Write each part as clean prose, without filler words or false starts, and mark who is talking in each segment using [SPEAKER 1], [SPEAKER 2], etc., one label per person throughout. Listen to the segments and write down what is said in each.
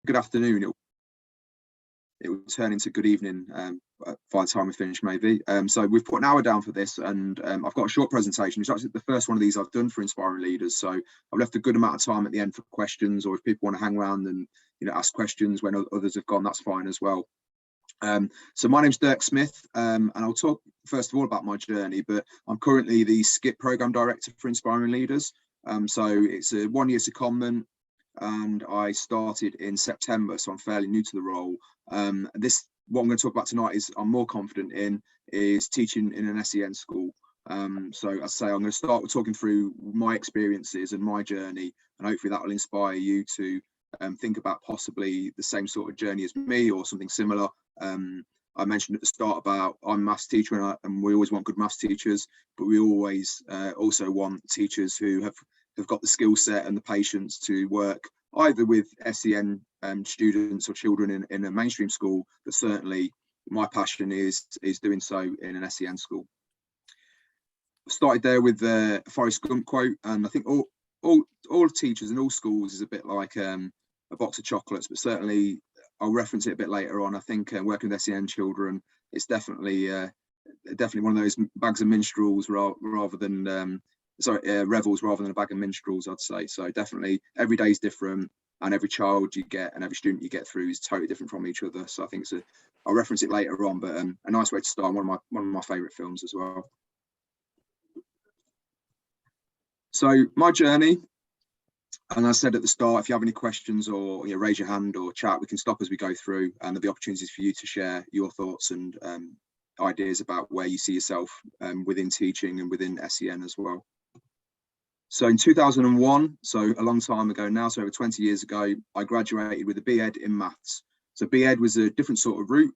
[SPEAKER 1] good afternoon. It will turn into good evening by the time we finish, maybe. So we've put an hour down for this, and I've got a short presentation. It's actually the first one of these I've done for Inspiring Leaders. So I've left a good amount of time at the end for questions, or if people want to hang around and ask questions when others have gone, that's fine as well. So my name's Dirk Smith, and I'll talk first of all about my journey, but I'm currently the SKIP Programme Director for Inspiring Leaders. So it's a 1-year secondment, and I started in September, so I'm fairly new to the role. What I'm going to talk about tonight is I'm more confident in is teaching in an SEN school. So as I say, I'm going to start with talking through my experiences and my journey, and hopefully that will inspire you to think about possibly the same sort of journey as me or something similar. I mentioned at the start about I'm a maths teacher, and we always want good maths teachers, but we always also want teachers who have got the skill set and the patience to work either with SEN students or children in a mainstream school, but certainly my passion is doing so in an SEN school. I started there with the Forrest Gump quote, and I think all teachers in all schools is a bit like a box of chocolates, but certainly I'll reference it a bit later on. I think working with SEN children, it's definitely one of those bags of minstrels rather than revels rather than a bag of minstrels, I'd say. So definitely every day is different, and every child you get and every student you get through is totally different from each other. So I think I'll reference it later on, but a nice way to start. One of my favourite films as well. So my journey, and as I said at the start, if you have any questions or raise your hand or chat, we can stop as we go through, and there'll be opportunities for you to share your thoughts and ideas about where you see yourself within teaching and within SEN as well. So in 2001, so a long time ago now, so over 20 years ago, I graduated with a B.Ed in maths. So B.Ed was a different sort of route,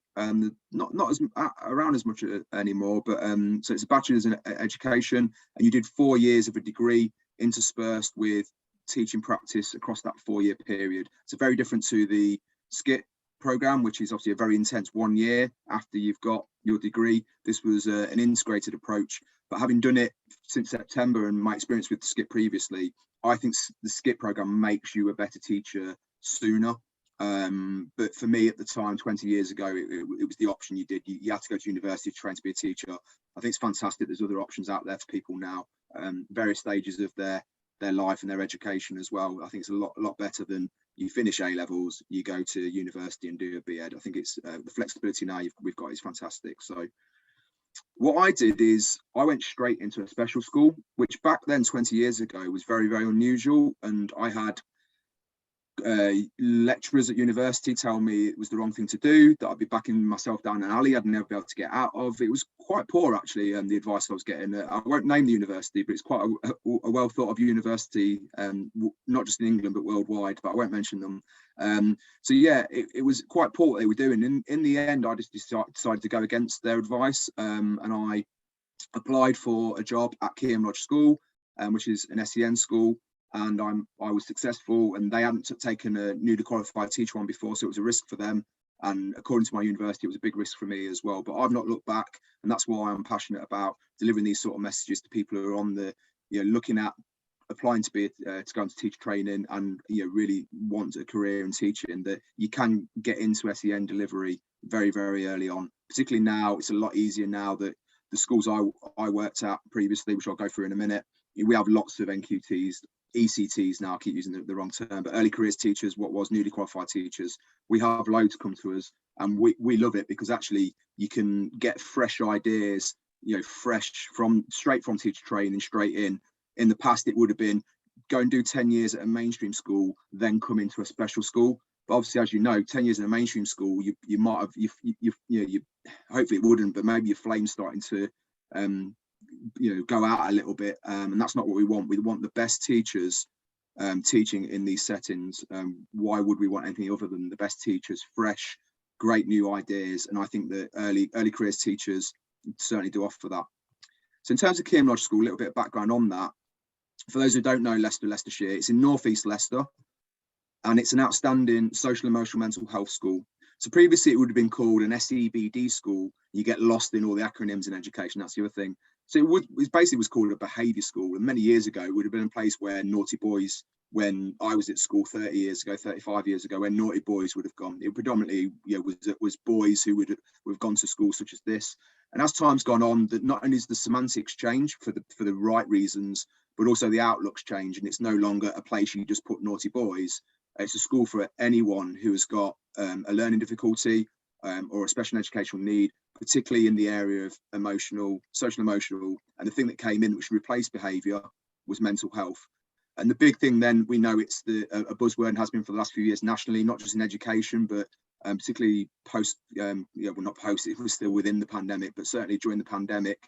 [SPEAKER 1] not as around as much anymore, but so it's a bachelor's in education, and you did 4 years of a degree interspersed with teaching practice across that 4-year period. So very different to the SKIP program, which is obviously a very intense 1 year after you've got your degree. This was an integrated approach, but having done it since September and my experience with the SKIP previously, I think the SKIP program makes you a better teacher sooner. But for me at the time, 20 years ago, it was the option you did. You had to go to university to train to be a teacher. I think it's fantastic. There's other options out there for people now, various stages of their life and their education as well. I think it's a lot better than you finish A levels, you go to university and do a B.Ed. I think it's the flexibility now we've got is fantastic. So what I did is I went straight into a special school, which back then 20 years ago was very, very unusual. And I had lecturers at university tell me it was the wrong thing to do, that I'd be backing myself down an alley I'd never be able to get out of. It was quite poor, actually, the advice I was getting. I won't name the university, but it's quite a well thought of university, not just in England but worldwide, but I won't mention them. So yeah, it was quite poor what they were doing. In the end, I just decided to go against their advice, and I applied for a job at Keam Lodge School, which is an SEN school. And I was successful, and they hadn't taken a newly qualified teacher on before, so it was a risk for them. And according to my university, it was a big risk for me as well. But I've not looked back, and that's why I'm passionate about delivering these sort of messages to people who are on the, looking at applying to go into teacher training and really want a career in teaching, that you can get into SEN delivery very, very early on. Particularly now, it's a lot easier now that the schools I worked at previously, which I'll go through in a minute, we have lots of NQTs. ECTs now, I keep using the wrong term, but early careers teachers, what was newly qualified teachers. We have loads come to us, and we love it because actually you can get fresh ideas, straight from teacher training straight in. In the past, it would have been go and do 10 years at a mainstream school, then come into a special school. But obviously, as you know, 10 years in a mainstream school, you might have, hopefully it wouldn't, but maybe your flame's starting to go out a little bit, and that's not what we want. We want the best teachers teaching in these settings. Why would we want anything other than the best teachers, fresh, great new ideas? And I think that early careers teachers certainly do offer that. So in terms of Keam Lodge School, a little bit of background on that. For those who don't know Leicestershire, it's in North East Leicester, and it's an outstanding social, emotional, mental health school. So previously it would have been called an SEBD school. You get lost in all the acronyms in education, that's the other thing. So it basically was called a behaviour school, and many years ago it would have been a place where naughty boys when I was at school 30 years ago, 35 years ago, when naughty boys would have gone. It predominantly was boys who would have gone to schools such as this. And as time's gone on, that not only is the semantics change for the right reasons, but also the outlooks change, and it's no longer a place you just put naughty boys. It's a school for anyone who has got a learning difficulty or a special educational need, particularly in the area of social emotional. And the thing that came in, which replaced behaviour, was mental health. And the big thing then, we know it's a buzzword and has been for the last few years nationally, not just in education, but particularly post, not post, it was still within the pandemic, but certainly during the pandemic,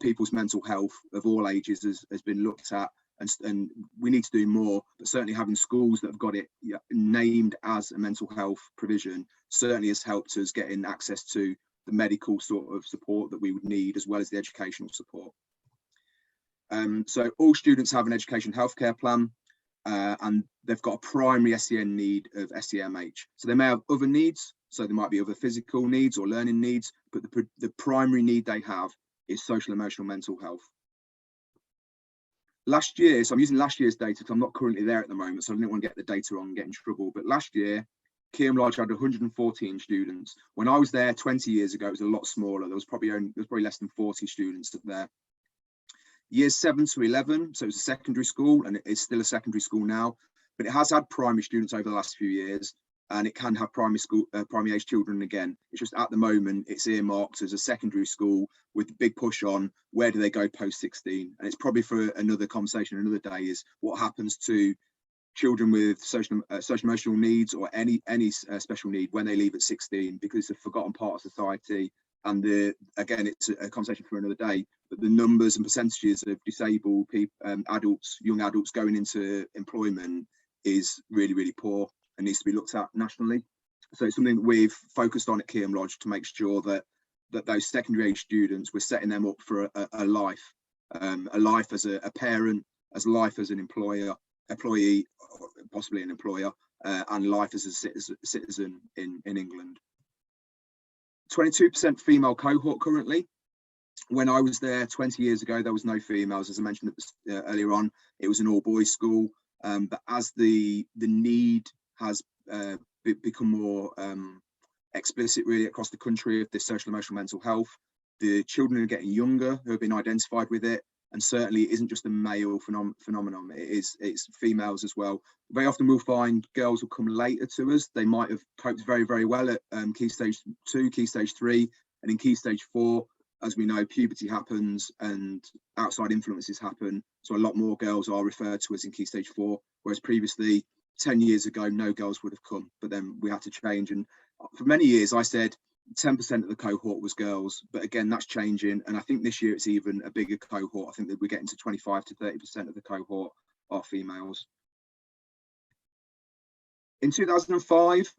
[SPEAKER 1] people's mental health of all ages has been looked at, and we need to do more. But certainly having schools that have got it named as a mental health provision certainly has helped us getting access to the medical sort of support that we would need, as well as the educational support. So all students have an education healthcare plan, and they've got a primary SEN need of SEMH. So they may have other needs, so there might be other physical needs or learning needs, but the primary need they have is social, emotional, mental health. Last year, so I'm using last year's data because I'm not currently there at the moment, so I didn't want to get the data wrong and get in trouble. But last year, Keyham Lodge had 114 students. When I was there 20 years ago, it was a lot smaller. There was probably less than 40 students up there. Years 7 to 11, so it was a secondary school, and it's still a secondary school now, but it has had primary students over the last few years, and it can have primary age children again. It's just at the moment it's earmarked as a secondary school with a big push on where do they go post 16, and it's probably for another conversation another day, is what happens to children with social emotional needs or any special need when they leave at 16, because it's a forgotten part of society. And again, it's a conversation for another day, but the numbers and percentages of disabled people, adults, young adults going into employment is really, really poor and needs to be looked at nationally. So it's something that we've focused on at Keyham Lodge to make sure that those secondary age students, we're setting them up for a life as a parent, as life as an employee, possibly an employer, and life as a citizen in England. 22% female cohort currently. When I was there 20 years ago, there was no females. As I mentioned earlier on, it was an all-boys school. But as the need has become more explicit really across the country of this social, emotional, mental health, the children are getting younger who have been identified with it. And certainly it isn't just a male phenomenon, it's females as well. Very often we'll find girls will come later to us. They might have coped very, very well at key stage 2, key stage 3, and in key stage 4, as we know, puberty happens and outside influences happen. So a lot more girls are referred to as in key stage 4, whereas previously, 10 years ago, no girls would have come, but then we had to change. And for many years I said 10% of the cohort was girls, but again, that's changing. And I think this year it's even a bigger cohort. I think that we're getting to 25 to 30% of the cohort are females. In 2005,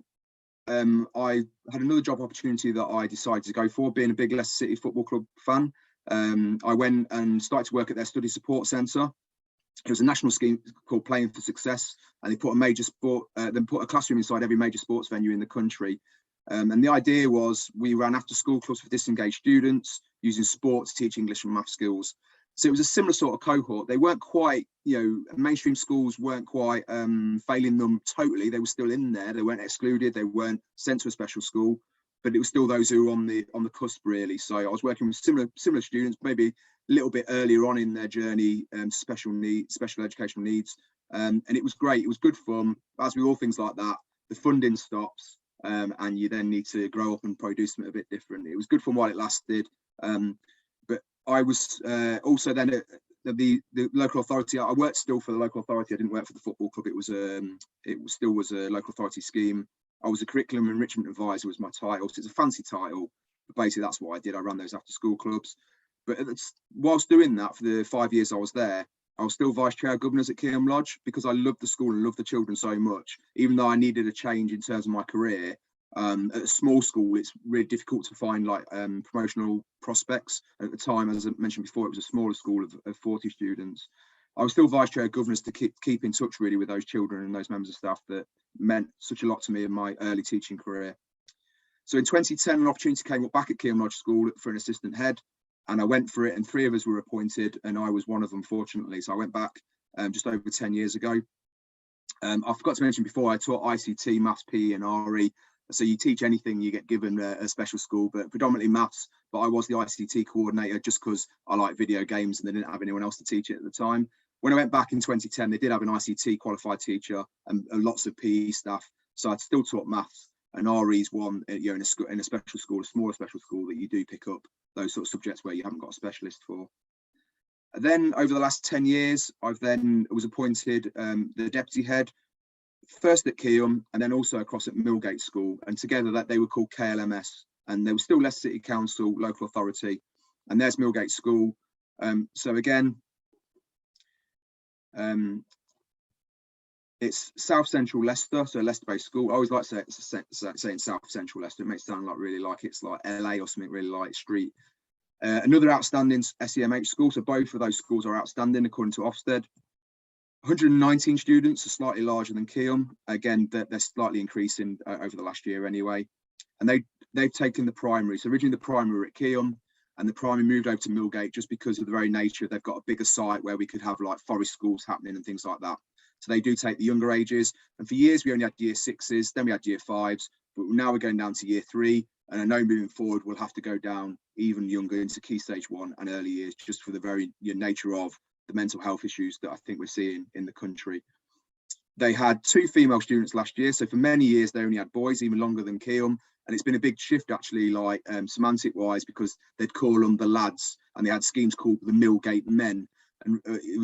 [SPEAKER 1] I had another job opportunity that I decided to go for, being a big Leicester City Football Club fan. I went and started to work at their study support centre. It was a national scheme called Playing for Success, and they put a classroom inside every major sports venue in the country. And the idea was we ran after school clubs for disengaged students using sport to teach English and math skills. So it was a similar sort of cohort. They weren't quite, mainstream schools weren't quite failing them totally. They were still in there. They weren't excluded. They weren't sent to a special school, but it was still those who were on the cusp really. So I was working with similar students, maybe a little bit earlier on in their journey to special educational needs. And it was great. It was good fun. As with all things like that, the funding stops. And you then need to grow up and produce something a bit different. It was good fun while it lasted, but I was also then at the local authority. I worked still for the local authority. I didn't work for the football club. It still was a local authority scheme. I was a curriculum enrichment advisor was my title. So it's a fancy title, but basically that's what I did. I ran those after school clubs. But whilst doing that for the 5 years I was there, I was still vice chair of governors at Keyham Lodge because I loved the school and loved the children so much. Even though I needed a change in terms of my career, at a small school, it's really difficult to find promotional prospects. At the time, as I mentioned before, it was a smaller school of 40 students. I was still vice chair of governors to keep in touch really with those children and those members of staff that meant such a lot to me in my early teaching career. So in 2010, an opportunity came up back at Keyham Lodge School for an assistant head. And I went for it, and 3 of us were appointed, and I was one of them, fortunately. So I went back just over 10 years ago. I forgot to mention before, I taught ICT, maths, PE and RE. So you teach anything, you get given a special school, but predominantly maths. But I was the ICT coordinator just because I like video games and they didn't have anyone else to teach it at the time. When I went back in 2010, they did have an ICT qualified teacher and lots of PE staff. So I still taught maths, and RE's one, you know, in a special school, a smaller special school, that you do pick up those sort of subjects where you haven't got a specialist for. And then over the last 10 years, I've then was appointed the deputy head, first at Keum and then also across at Millgate School, and together that they were called KLMS, and they were still Leicester City Council local authority, and there's Millgate School. So again, it's South Central Leicester, so Leicester-based school. I always like saying South Central Leicester. It makes it sound like really like it's like LA or something really like street. Another outstanding SEMH school, so both of those schools are outstanding according to Ofsted. 119 students, are slightly larger than Keum. Again, they're slightly increasing over the last year anyway. And they've taken the primary. So originally the primary were at Keum, and the primary moved over to Millgate just because of the very nature. They've got a bigger site where we could have like forest schools happening and things like that. So they do take the younger ages. And for years, we only had year 6s, then we had year 5s, but now we're going down to year 3. And I know moving forward, we'll have to go down even younger into Key Stage 1 and early years, just for the very nature of the mental health issues that I think we're seeing in the country. They had 2 female students last year. So for many years, they only had boys, even longer than Keum. And it's been a big shift actually, like semantic wise, because they'd call them the lads, and they had schemes called the Millgate men. And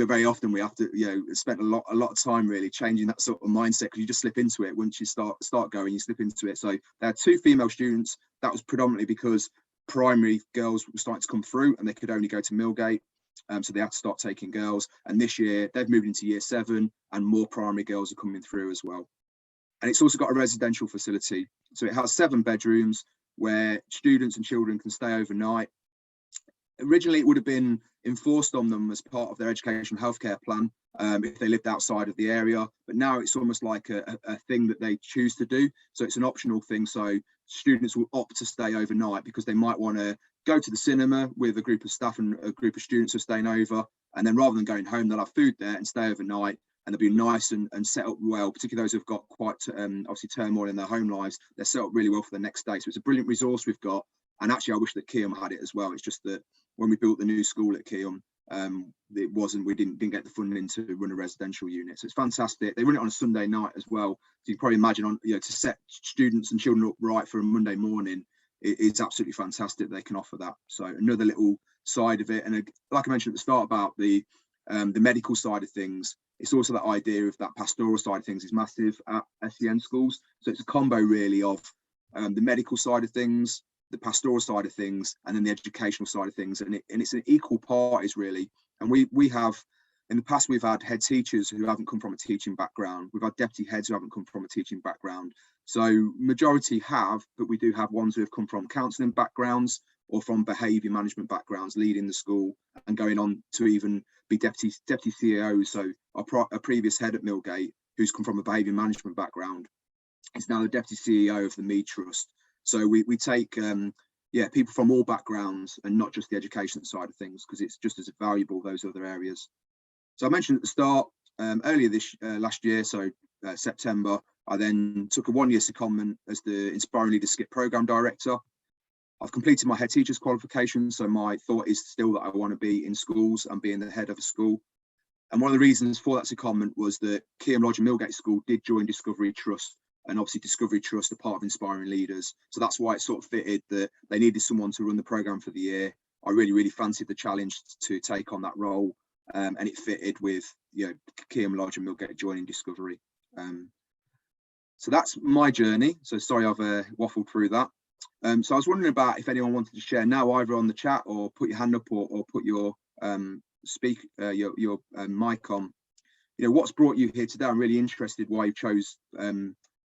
[SPEAKER 1] very often we have to, spend a lot of time really changing that sort of mindset, because you just slip into it. Once you start going, you slip into it. So they had 2 female students. That was predominantly because primary girls were starting to come through and they could only go to Millgate. So they had to start taking girls. And this year they've moved into year 7 and more primary girls are coming through as well. And it's also got a residential facility. So it has 7 bedrooms where students and children can stay overnight. Originally, it would have been enforced on them as part of their educational healthcare plan if they lived outside of the area. But now it's almost like a thing that they choose to do. So it's an optional thing. So students will opt to stay overnight because they might want to go to the cinema with a group of staff and a group of students who are staying over. And then rather than going home, they'll have food there and stay overnight. And they'll be nice and set up well, particularly those who've got quite obviously turmoil in their home lives. They're set up really well for the next day. So it's a brilliant resource we've got. And actually, I wish that Keum had it as well. It's just that when we built the new school at Keum, we didn't get the funding to run a residential unit. So it's fantastic. They run it on a Sunday night as well. So you can probably imagine to set students and children up right for a Monday morning, it's absolutely fantastic they can offer that. So another little side of it. And like I mentioned at the start about the medical side of things, it's also that idea of that pastoral side of things is massive at SEN schools. So it's a combo really of the medical side of things, the pastoral side of things, and then the educational side of things. And it's an equal parties really. And we have, in the past, we've had head teachers who haven't come from a teaching background. We've had deputy heads who haven't come from a teaching background. So majority have, but we do have ones who have come from counselling backgrounds or from behaviour management backgrounds, leading the school and going on to even be deputy CEOs. So our previous head at Millgate, who's come from a behaviour management background, is now the deputy CEO of the Mead Trust. So we take people from all backgrounds and not just the education side of things, because it's just as valuable those other areas. So I mentioned at the start, earlier last year, so September, I then took a 1-year secondment as the Inspiring Leaders Skip Programme Director. I've completed my head teacher's qualification, so my thought is still that I want to be in schools and being the head of a school. And one of the reasons for that secondment was that Keum Lodge and Millgate School did join Discovery Trust, and obviously Discovery Trust are part of Inspiring Leaders. So that's why it sort of fitted that they needed someone to run the programme for the year. I really fancied the challenge to take on that role, and it fitted with Keum Lodge and Millgate joining Discovery. So that's my journey. So sorry I've waffled through that. So I was wondering about if anyone wanted to share now, either on the chat or put your hand up or put your mic on. What's brought you here today? I'm really interested why you chose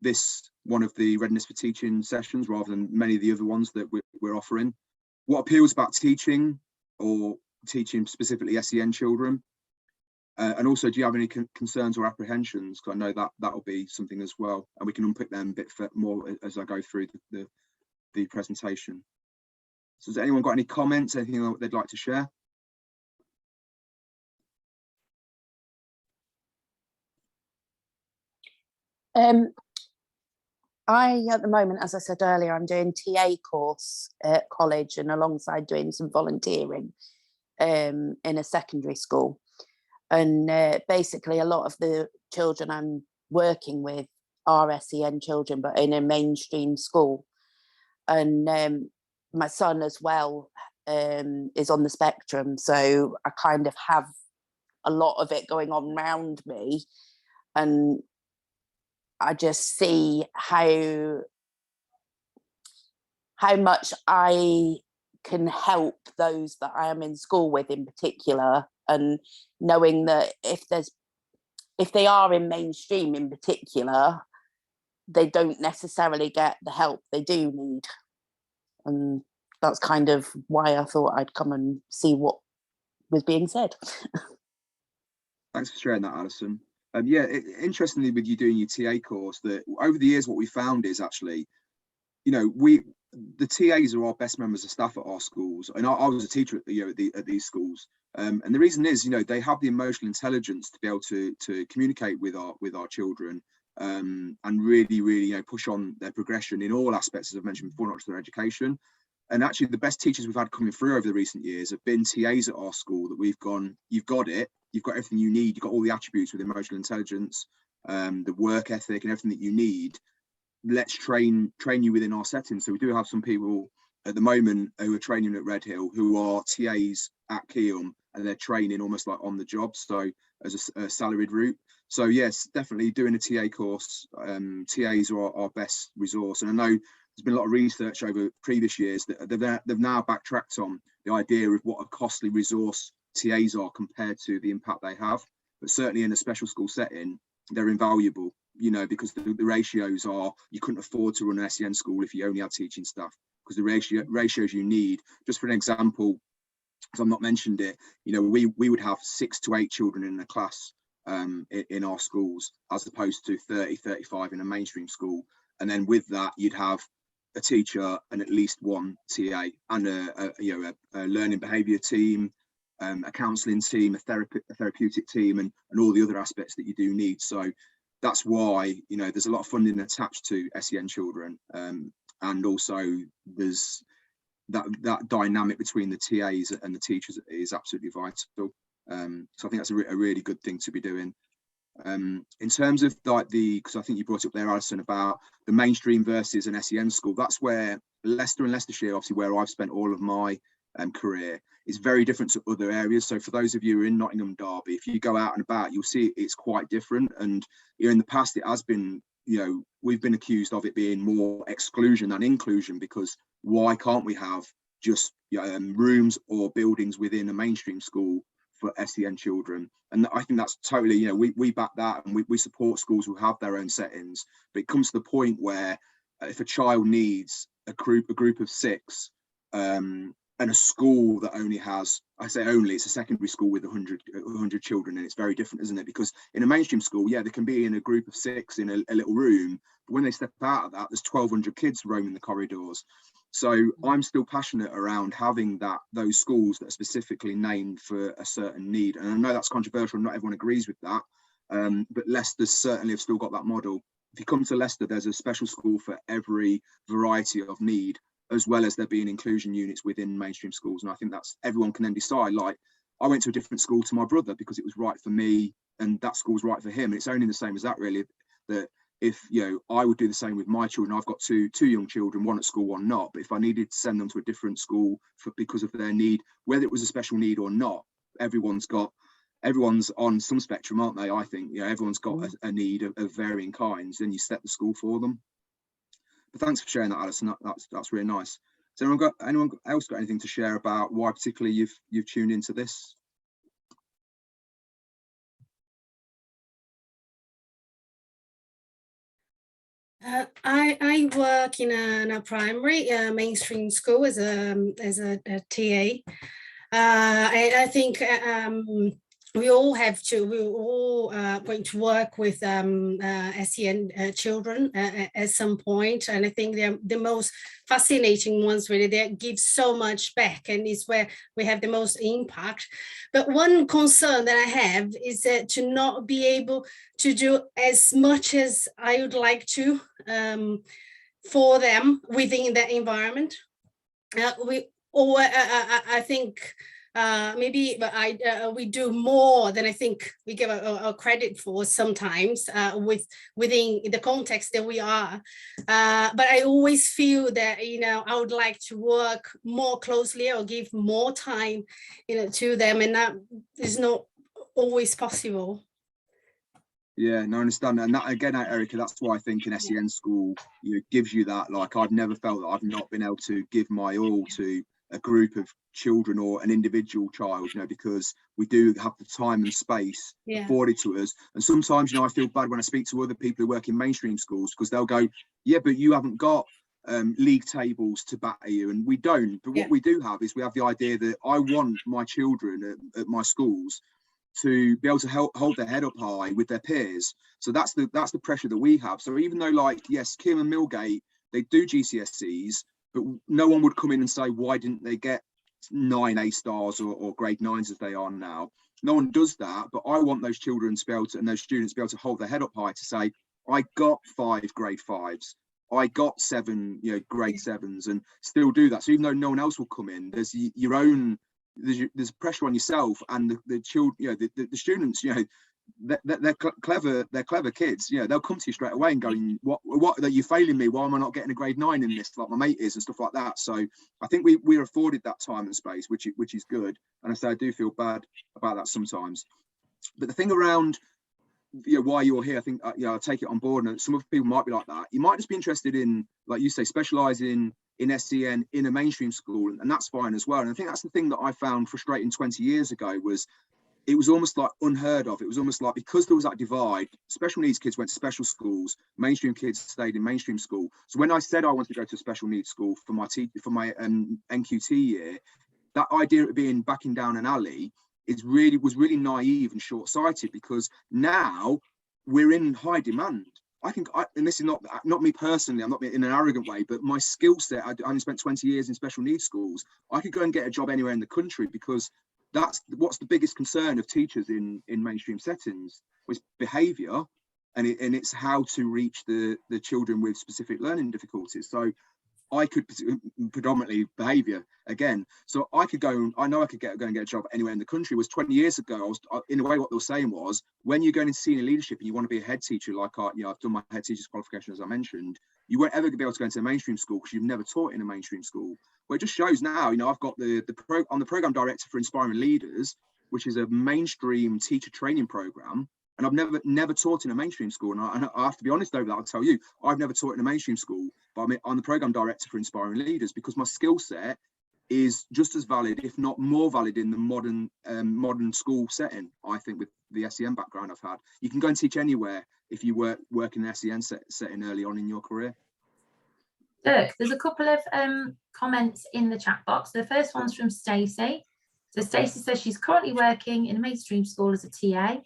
[SPEAKER 1] this one of the Readiness for Teaching sessions rather than many of the other ones that we're offering. What appeals about teaching, or teaching specifically SEN children? And also, do you have any concerns or apprehensions? Because I know that will be something as well, and we can unpick them a bit more as I go through the presentation. So has anyone got any comments, anything that they'd like to share?
[SPEAKER 2] At the moment, as I said earlier, I'm doing TA course at college and alongside doing some volunteering in a secondary school. And basically a lot of the children I'm working with are SEN children, but in a mainstream school. And my son as well is on the spectrum. So I kind of have a lot of it going on around me. And I just see how much I can help those that I am in school with in particular, and knowing that if they are in mainstream in particular, they don't necessarily get the help they do need. And that's kind of why I thought I'd come and see what was being said.
[SPEAKER 1] Thanks for sharing that, Alison. Yeah, interestingly, with you doing your TA course, that over the years, what we found is actually, you know, the TAs are our best members of staff at our schools, and I was a teacher at these schools, and the reason is, you know, they have the emotional intelligence to be able to communicate with our children, and really, you know, push on their progression in all aspects, as I've mentioned before, not just their education. And actually, the best teachers we've had coming through over the recent years have been TAs at our school that we've gone, you've got it, you've got everything you need, you've got all the attributes with emotional intelligence, the work ethic and everything that you need. Let's train you within our setting. So we do have some people at the moment who are training at Redhill who are TAs at Keelm, and they're training almost like on the job, so as a salaried route. So yes, definitely doing a TA course. TAs are our best resource, and I know there's been a lot of research over previous years that they've now backtracked on the idea of what a costly resource TAs are compared to the impact they have. But certainly in a special school setting, they're invaluable, you know, because the ratios are, you couldn't afford to run an SEN school if you only had teaching staff, because the ratios you need, just for an example, as I've not mentioned it, you know, we would have 6 to 8 children in a class in our schools, as opposed to 30, 35 in a mainstream school. And then with that, you'd have a teacher and at least one TA, and a learning behaviour team, a counselling team, a therapeutic team, and all the other aspects that you do need. So that's why, you know, there's a lot of funding attached to SEN children, and also there's that dynamic between the TAs and the teachers is absolutely vital. So I think that's a really good thing to be doing. In terms of like because I think you brought up there, Alison, about the mainstream versus an SEN school, that's where Leicester and Leicestershire, obviously where I've spent all of my career, is very different to other areas. So for those of you who are in Nottingham, Derby, if you go out and about, you'll see it's quite different. And you know, in the past, it has been, you know, we've been accused of it being more exclusion than inclusion, because why can't we have just rooms or buildings within a mainstream school for SEN children? And I think that's totally, you know, we back that, and we support schools who have their own settings. But it comes to the point where if a child needs a group of 6, and a school that only has, I say only, it's a secondary school with 100 children, and it's very different, isn't it? Because in a mainstream school, yeah, they can be in a group of 6 in a little room, but when they step out of that, there's 1,200 kids roaming the corridors. So I'm still passionate around having those schools that are specifically named for a certain need. And I know that's controversial, not everyone agrees with that, but Leicester certainly have still got that model. If you come to Leicester, there's a special school for every variety of need, as well as there being inclusion units within mainstream schools. And I think that's, everyone can then decide, like, I went to a different school to my brother because it was right for me, and that school was right for him. And it's only the same as that, really, that if, you know, I would do the same with my children. I've got two young children, one at school, one not. But if I needed to send them to a different school because of their need, whether it was a special need or not, everyone's on some spectrum, aren't they? I think, you know, everyone's got a need of varying kinds, and you set the school for them. But thanks for sharing that, Alison. That's really nice. Has anyone else got anything to share about why particularly you've tuned into this?
[SPEAKER 3] I work in a primary mainstream school as a TA. I think we all going to work with SEN children at some point, and I think they're the most fascinating ones. Really, they give so much back, and it's where we have the most impact. But one concern that I have is that to not be able to do as much as I would like to for them within that environment. I think. Maybe, but we do more than I think we give a credit for sometimes within the context that we are. But I always feel that, I would like to work more closely or give more time, to them, and that is not always possible.
[SPEAKER 1] Yeah, no, I understand. And that, again, Erica, that's why I think an SEN school, gives you that. Like, I've never felt that I've not been able to give my all to a group of children or an individual child, because we do have the time and space afforded to us. And sometimes, I feel bad when I speak to other people who work in mainstream schools, because they'll go, yeah, but you haven't got league tables to batter you, and we don't. But what we do have is we have the idea that I want my children at my schools to be able to hold their head up high with their peers. So that's the pressure that we have. So even though, like, yes, Kim and Millgate, they do GCSEs, but no one would come in and say, why didn't they get 9 A stars or grade 9s as they are now? No one does that, but I want those children to be able to, and those students to be able to hold their head up high to say, I got 5 grade 5s, I got 7 grade 7s, and still do that. So even though no one else will come in, there's your own, there's pressure on yourself, and the children, the students, they're clever kids. They'll come to you straight away and going, what that you're failing me, why am I not getting a grade 9 in this like my mate is, and stuff like that. So I think we're afforded that time and space, which is good. And I say I do feel bad about that sometimes. But the thing around why you're here, I think I take it on board, and some of people might be like that. You might just be interested in, like you say, specializing in SEN in a mainstream school, and that's fine as well. And I think that's the thing that I found frustrating 20 years ago, was it was almost like unheard of. It was almost like, because there was that divide, special needs kids went to special schools, mainstream kids stayed in mainstream school. So when I said I wanted to go to a special needs school for my NQT year, that idea of being backing down an alley was really naive and short-sighted, because now we're in high demand. I think, and this is not me personally, I'm not in an arrogant way, but my skill set, I only spent 20 years in special needs schools. I could go and get a job anywhere in the country, because that's what's the biggest concern of teachers in mainstream settings, was behaviour, and it's how to reach the children with specific learning difficulties. So I could predominantly behaviour again. So I could go. I know I could go and get a job anywhere in the country. Was 20 years ago. In a way, what they were saying was, when you're going into senior leadership and you want to be a head teacher, like I've done my head teacher's qualification, as I mentioned, you won't ever be able to go into a mainstream school because you've never taught in a mainstream school. Well, it just shows now. I've got I'm the program director for Inspiring Leaders, which is a mainstream teacher training program. And I've never taught in a mainstream school. And I have to be honest over that. I'll tell you, I've never taught in a mainstream school, but I'm the program director for Inspiring Leaders, because my skill set is just as valid, if not more valid, in the modern school setting. I think, with the SEN background I've had, you can go and teach anywhere if you work in an SEN setting early on in your career.
[SPEAKER 4] Look, there's a couple of comments in the chat box. The first one's from Stacey. So Stacey says she's currently working in a mainstream school as a TA.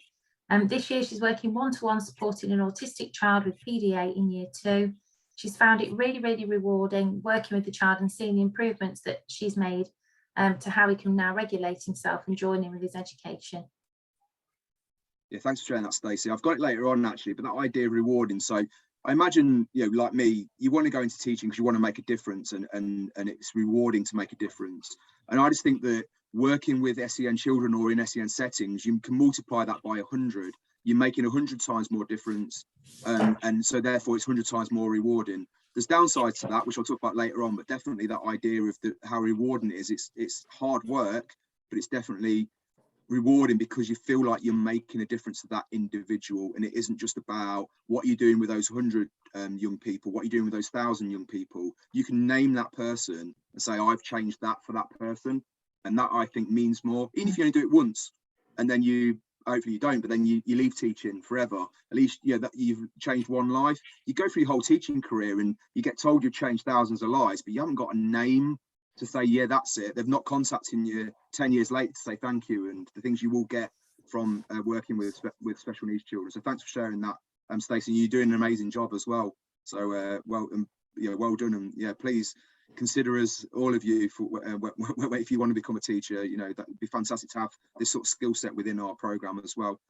[SPEAKER 4] This year she's working one-to-one supporting an autistic child with PDA in year 2. She's found it really, really rewarding working with the child and seeing the improvements that she's made to how he can now regulate himself and join in with his education.
[SPEAKER 1] Yeah, thanks for sharing that, Stacey. I've got it later on actually, but that idea of rewarding. So I imagine, like me, you want to go into teaching because you want to make a difference, and it's rewarding to make a difference. And I just think that working with SEN children or in SEN settings, you can multiply that by 100. You're making 100 times more difference, and so therefore it's 100 times more rewarding. There's downsides to that, which I'll talk about later on, but definitely that idea of how rewarding it is. It's hard work, but it's definitely rewarding because you feel like you're making a difference to that individual, and it isn't just about what you're doing with those 100 young people, what you're doing with those 1,000 young people. You can name that person and say, I've changed that for that person, and that I think means more, even if you only do it once, and then hopefully you don't, but then you leave teaching forever. At least that you've changed one life. You go through your whole teaching career and you get told you've changed thousands of lives, but you haven't got a name to say, yeah, that's it. They've not contacted you 10 years later to say thank you, and the things you will get from working with special needs children. So thanks for sharing that, Stacey. You're doing an amazing job as well. So well done, and yeah, please consider us, all of you, for if you want to become a teacher. You know, that would be fantastic to have this sort of skill set within our program as well.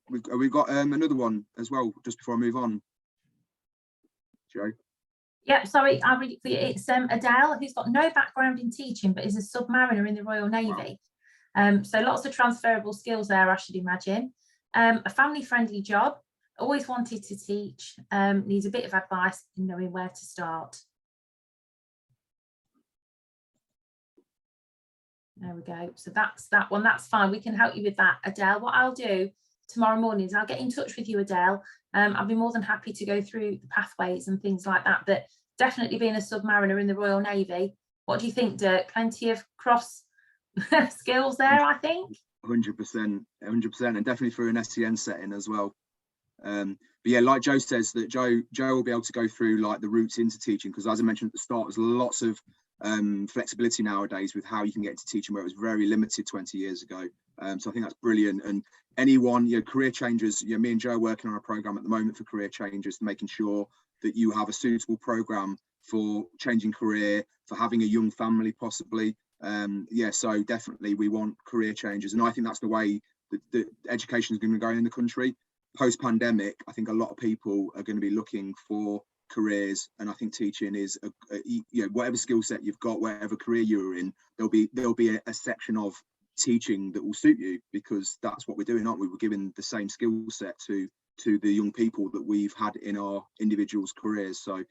[SPEAKER 1] We've got another one as well, just before I move on. Joe?
[SPEAKER 4] Yeah, sorry, I'll read it for you. It's Adele, who's got no background in teaching, but is a submariner in the Royal Navy. Wow. So lots of transferable skills there, I should imagine. A family-friendly job, always wanted to teach, needs a bit of advice in knowing where to start. There we go. So that's that one. That's fine. We can help you with that, Adele. What I'll do tomorrow morning is I'll get in touch with you, Adele. I'll be more than happy to go through the pathways and things like that. But definitely being a submariner in the Royal Navy. What do you think, Dirk? Plenty of cross skills there, I think.
[SPEAKER 1] 100%, and definitely for an SEN setting as well. But yeah, like Joe says, that Joe will be able to go through like the routes into teaching, because as I mentioned at the start, there's lots of flexibility nowadays with how you can get into teaching, where it was very limited 20 years ago. So I think that's brilliant. And anyone, you know, career changers, you know, me and Joe are working on a program at the moment for career changers, making sure that you have a suitable program for changing career, for having a young family possibly. Yeah, so definitely we want career changers, and I think that's the way that education is going to go in the country. Post-pandemic, I think a lot of people are going to be looking for careers, and I think teaching is you know, whatever skill set you've got, whatever career you're in, there'll be a section of teaching that will suit you, because that's what we're doing, aren't we? We're giving the same skill set to the young people that we've had in our individuals' careers. So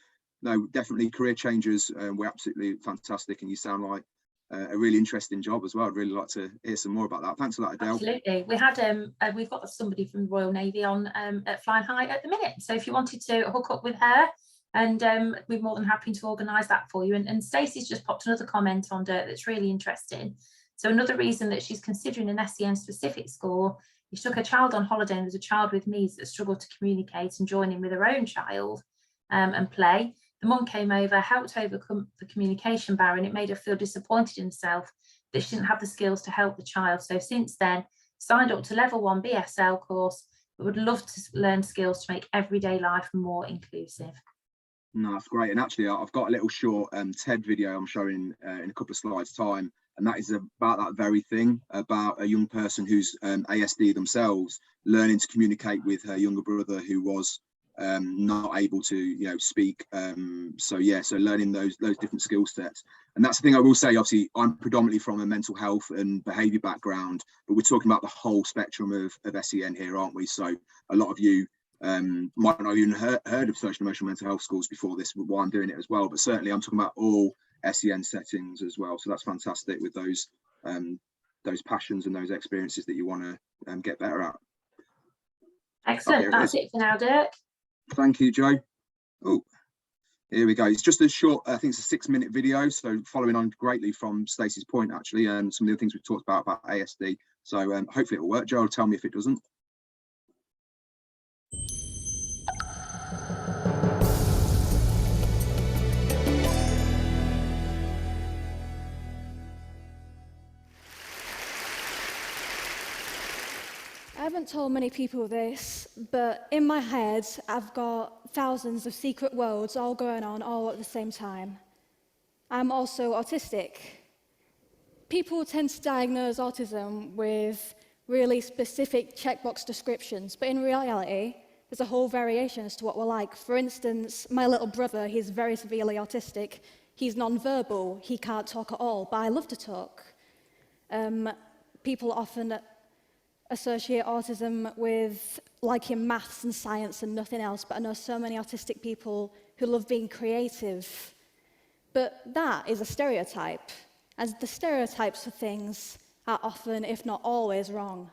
[SPEAKER 1] no, definitely career changers, we're absolutely fantastic, and you sound like a really interesting job as well. I'd really like to hear some more about that. Thanks for that, Adele.
[SPEAKER 4] Absolutely. We had we've got somebody from the Royal Navy on at Flying High at the minute, so if you wanted to hook up with her, and we're more than happy to organise that for you. And Stacey's just popped another comment on Dirk that's really interesting. So another reason that she's considering an SEN specific school is she took a child on holiday, and there's a child with needs that struggled to communicate and join in with her own child and play. The mum came over, helped overcome the communication barrier, and it made her feel disappointed in herself that she didn't have the skills to help the child. So since then, signed up to level 1 BSL course, but would love to learn skills to make everyday life more inclusive.
[SPEAKER 1] No, that's great. And actually, I've got a little short TED video I'm showing in a couple of slides' time, and that is about that very thing, about a young person who's ASD themselves, learning to communicate with her younger brother who was not able to, you know, speak. So yeah, so learning those different skill sets. And that's the thing I will say, obviously I'm predominantly from a mental health and behaviour background, but we're talking about the whole spectrum of SEN here, aren't we? So a lot of you might not have even heard of social emotional mental health schools before this, why I'm doing it as well. But certainly I'm talking about all SEN settings as well. So that's fantastic with those passions and those experiences that you want to get better at.
[SPEAKER 4] Excellent. Okay, that's it for now, Dirk.
[SPEAKER 1] Thank you, Joe. Oh, here we go. It's just a short, I think it's a 6-minute video. So following on greatly from Stacey's point, actually, and some of the things we've talked about ASD. So hopefully it'll work. Joe will tell me if it doesn't.
[SPEAKER 5] I haven't told many people this, but in my head, I've got thousands of secret worlds all going on all at the same time. I'm also autistic. People tend to diagnose autism with really specific checkbox descriptions, but in reality, there's a whole variation as to what we're like. For instance, my little brother, he's very severely autistic. He's non-verbal, he can't talk at all, but I love to talk. People often associate autism with liking maths and science and nothing else, but I know so many autistic people who love being creative. But that is a stereotype, as the stereotypes for things are often, if not always, wrong.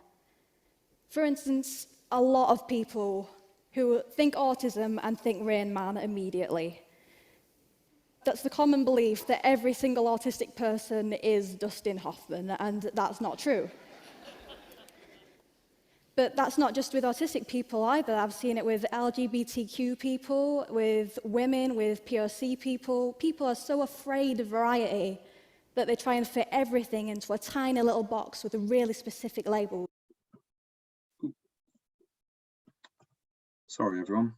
[SPEAKER 5] For instance, a lot of people who think autism and think Rain Man immediately. That's the common belief that every single autistic person is Dustin Hoffman, and that's not true. But that's not just with autistic people either. I've seen it with LGBTQ people, with women, with POC people. People are so afraid of variety that they try and fit everything into a tiny little box with a really specific label.
[SPEAKER 1] Sorry, everyone.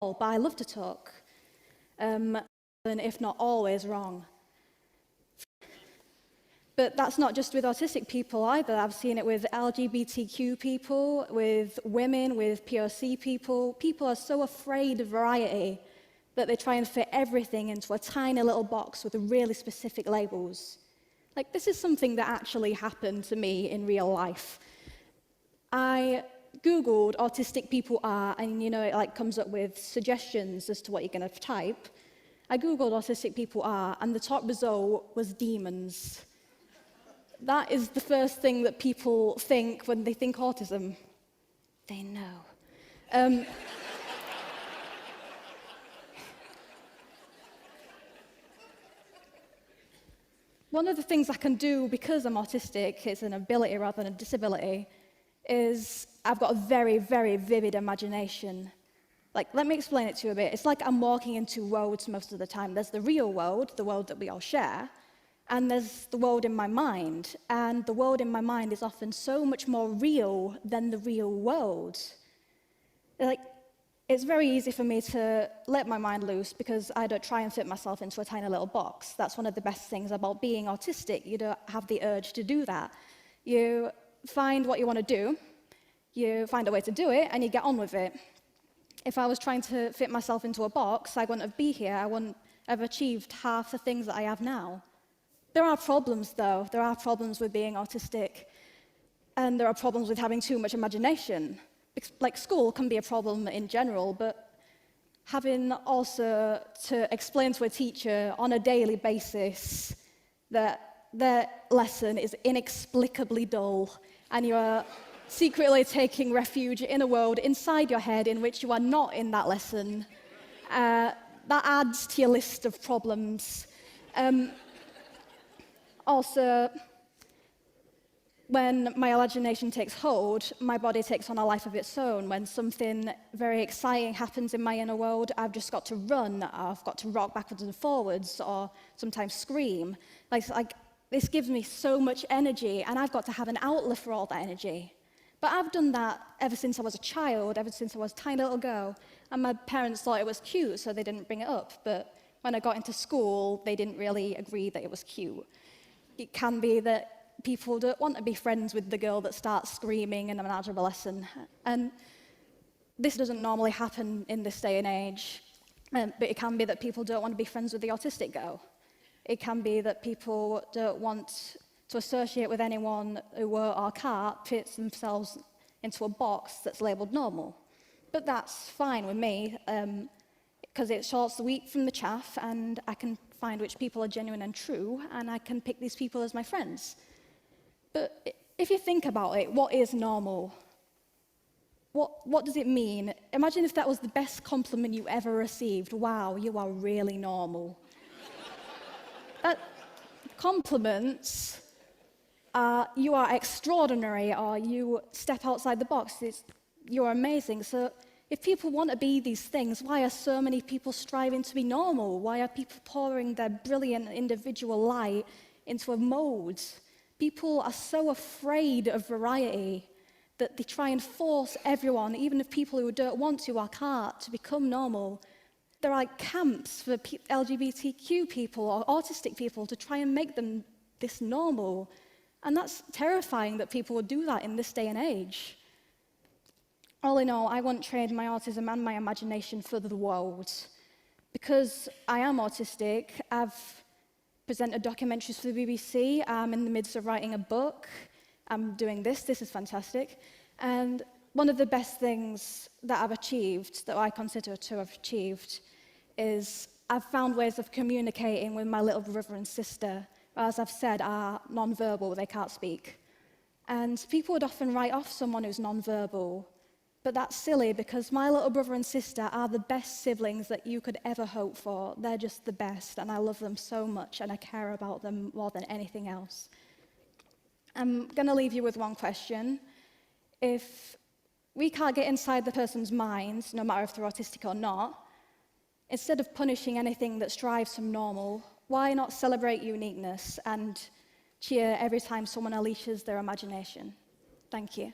[SPEAKER 5] But I love to talk, and if not always wrong. But that's not just with autistic people either. I've seen it with LGBTQ people, with women, with POC people. People are so afraid of variety that they try and fit everything into a tiny little box with really specific labels. Like, this is something that actually happened to me in real life. I Googled autistic people are, and you know, it like comes up with suggestions as to what you're going to type. I Googled autistic people are, and the top result was demons. That is the first thing that people think when they think autism. They know. One of the things I can do because I'm autistic, it's an ability rather than a disability, is I've got a very, very vivid imagination. Like, let me explain it to you a bit. It's like I'm walking in two worlds most of the time. There's the real world, the world that we all share, and there's the world in my mind. And the world in my mind is often so much more real than the real world. Like, it's very easy for me to let my mind loose because I don't try and fit myself into a tiny little box. That's one of the best things about being autistic. You don't have the urge to do that. You find what you want to do, you find a way to do it, and you get on with it. If I was trying to fit myself into a box, I wouldn't be here. I wouldn't have achieved half the things that I have now. There are problems, though. There are problems with being autistic, and there are problems with having too much imagination. Like, school can be a problem in general, but having also to explain to a teacher on a daily basis that their lesson is inexplicably dull, and you are secretly taking refuge in a world inside your head in which you are not in that lesson, that adds to your list of problems. Also, when my imagination takes hold, my body takes on a life of its own. When something very exciting happens in my inner world, I've just got to run, I've got to rock backwards and forwards, or sometimes scream. Like this gives me so much energy, and I've got to have an outlet for all that energy. But I've done that ever since I was a child, ever since I was a tiny little girl, and my parents thought it was cute, so they didn't bring it up. But when I got into school, they didn't really agree that it was cute. It can be that people don't want to be friends with the girl that starts screaming in an algebra lesson. And this doesn't normally happen in this day and age, but it can be that people don't want to be friends with the autistic girl. It can be that people don't want to associate with anyone who or can't fit themselves into a box that's labelled normal. But that's fine with me, because it sorts the wheat from the chaff, and I can find which people are genuine and true, and I can pick these people as my friends. But if you think about it, what is normal? What does it mean? Imagine if that was the best compliment you ever received. Wow, you are really normal. Compliments are, you are extraordinary, or you step outside the box, you're amazing. So if people want to be these things, why are so many people striving to be normal? Why are people pouring their brilliant individual light into a mold? People are so afraid of variety that they try and force everyone, even if people who don't want to or can't, to become normal. There are like camps for LGBTQ people or autistic people to try and make them this normal. And that's terrifying that people would do that in this day and age. All in all, I want to trade my autism and my imagination for the world. Because I am autistic, I've presented documentaries for the BBC. I'm in the midst of writing a book. I'm doing this is fantastic. And one of the best things that I've achieved, that I consider to have achieved, is I've found ways of communicating with my little brother and sister, who, as I've said, are non-verbal, they can't speak. And people would often write off someone who's non-verbal, but that's silly because my little brother and sister are the best siblings that you could ever hope for. They're just the best, and I love them so much, and I care about them more than anything else. I'm going to leave you with one question. If we can't get inside the person's mind, no matter if they're autistic or not, instead of punishing anything that strives from normal, why not celebrate uniqueness and cheer every time someone unleashes their imagination. Thank you.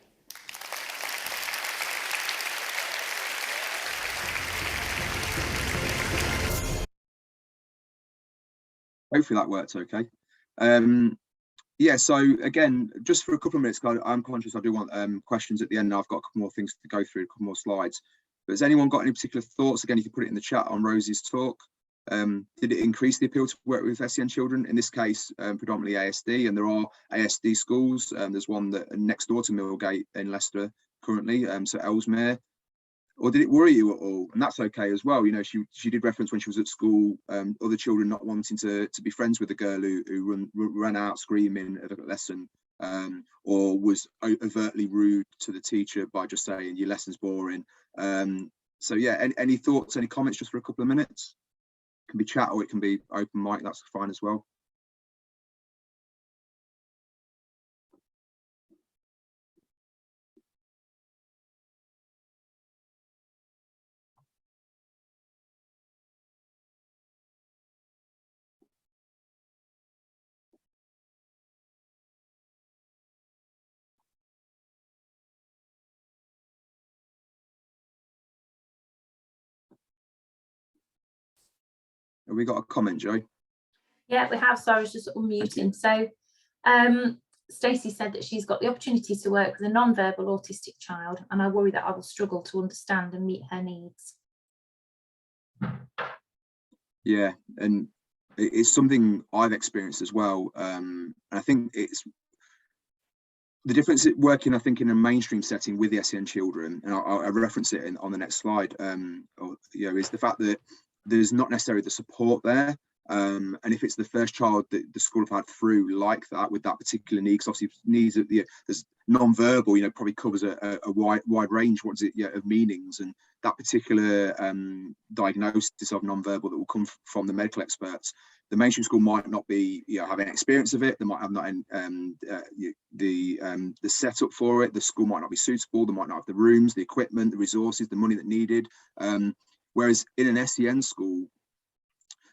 [SPEAKER 1] Hopefully that worked okay. Yeah, so again, just for a couple of minutes, I'm conscious I do want questions at the end. I've got a couple more things to go through, a couple more slides. But has anyone got any particular thoughts? Again, you can put it in the chat on Rosie's talk. Did it increase the appeal to work with SEN children? In this case, predominantly ASD, and there are ASD schools. There's one that next door to Millgate in Leicester currently, so Ellesmere. Or did it worry you at all? And that's okay as well. You know, she did reference when she was at school, other children not wanting to be friends with a girl who ran out screaming at a lesson, or was overtly rude to the teacher by just saying your lesson's boring. So yeah, any thoughts, any comments just for a couple of minutes? It can be chat or it can be open mic, that's fine as well. Have we got a comment, Joe?
[SPEAKER 4] Yeah, we have. So I was just unmuting. So Stacey said that she's got the opportunity to work with a non-verbal autistic child, and I worry that I will struggle to understand and meet her needs.
[SPEAKER 1] Yeah, and it's something I've experienced as well. And I think it's the difference working, I think, in a mainstream setting with the SEN children, and I'll reference it on the next slide, is the fact that there's not necessarily the support there. And if it's the first child that the school have had through like that with that particular need, because obviously needs of there's non-verbal, probably covers a wide range of meanings, and that particular diagnosis of non-verbal that will come from the medical experts, the mainstream school might not be having experience of it. They might have not the setup for it. The school might not be suitable. They might not have the rooms, the equipment, the resources, the money that needed. Whereas in an SEN school,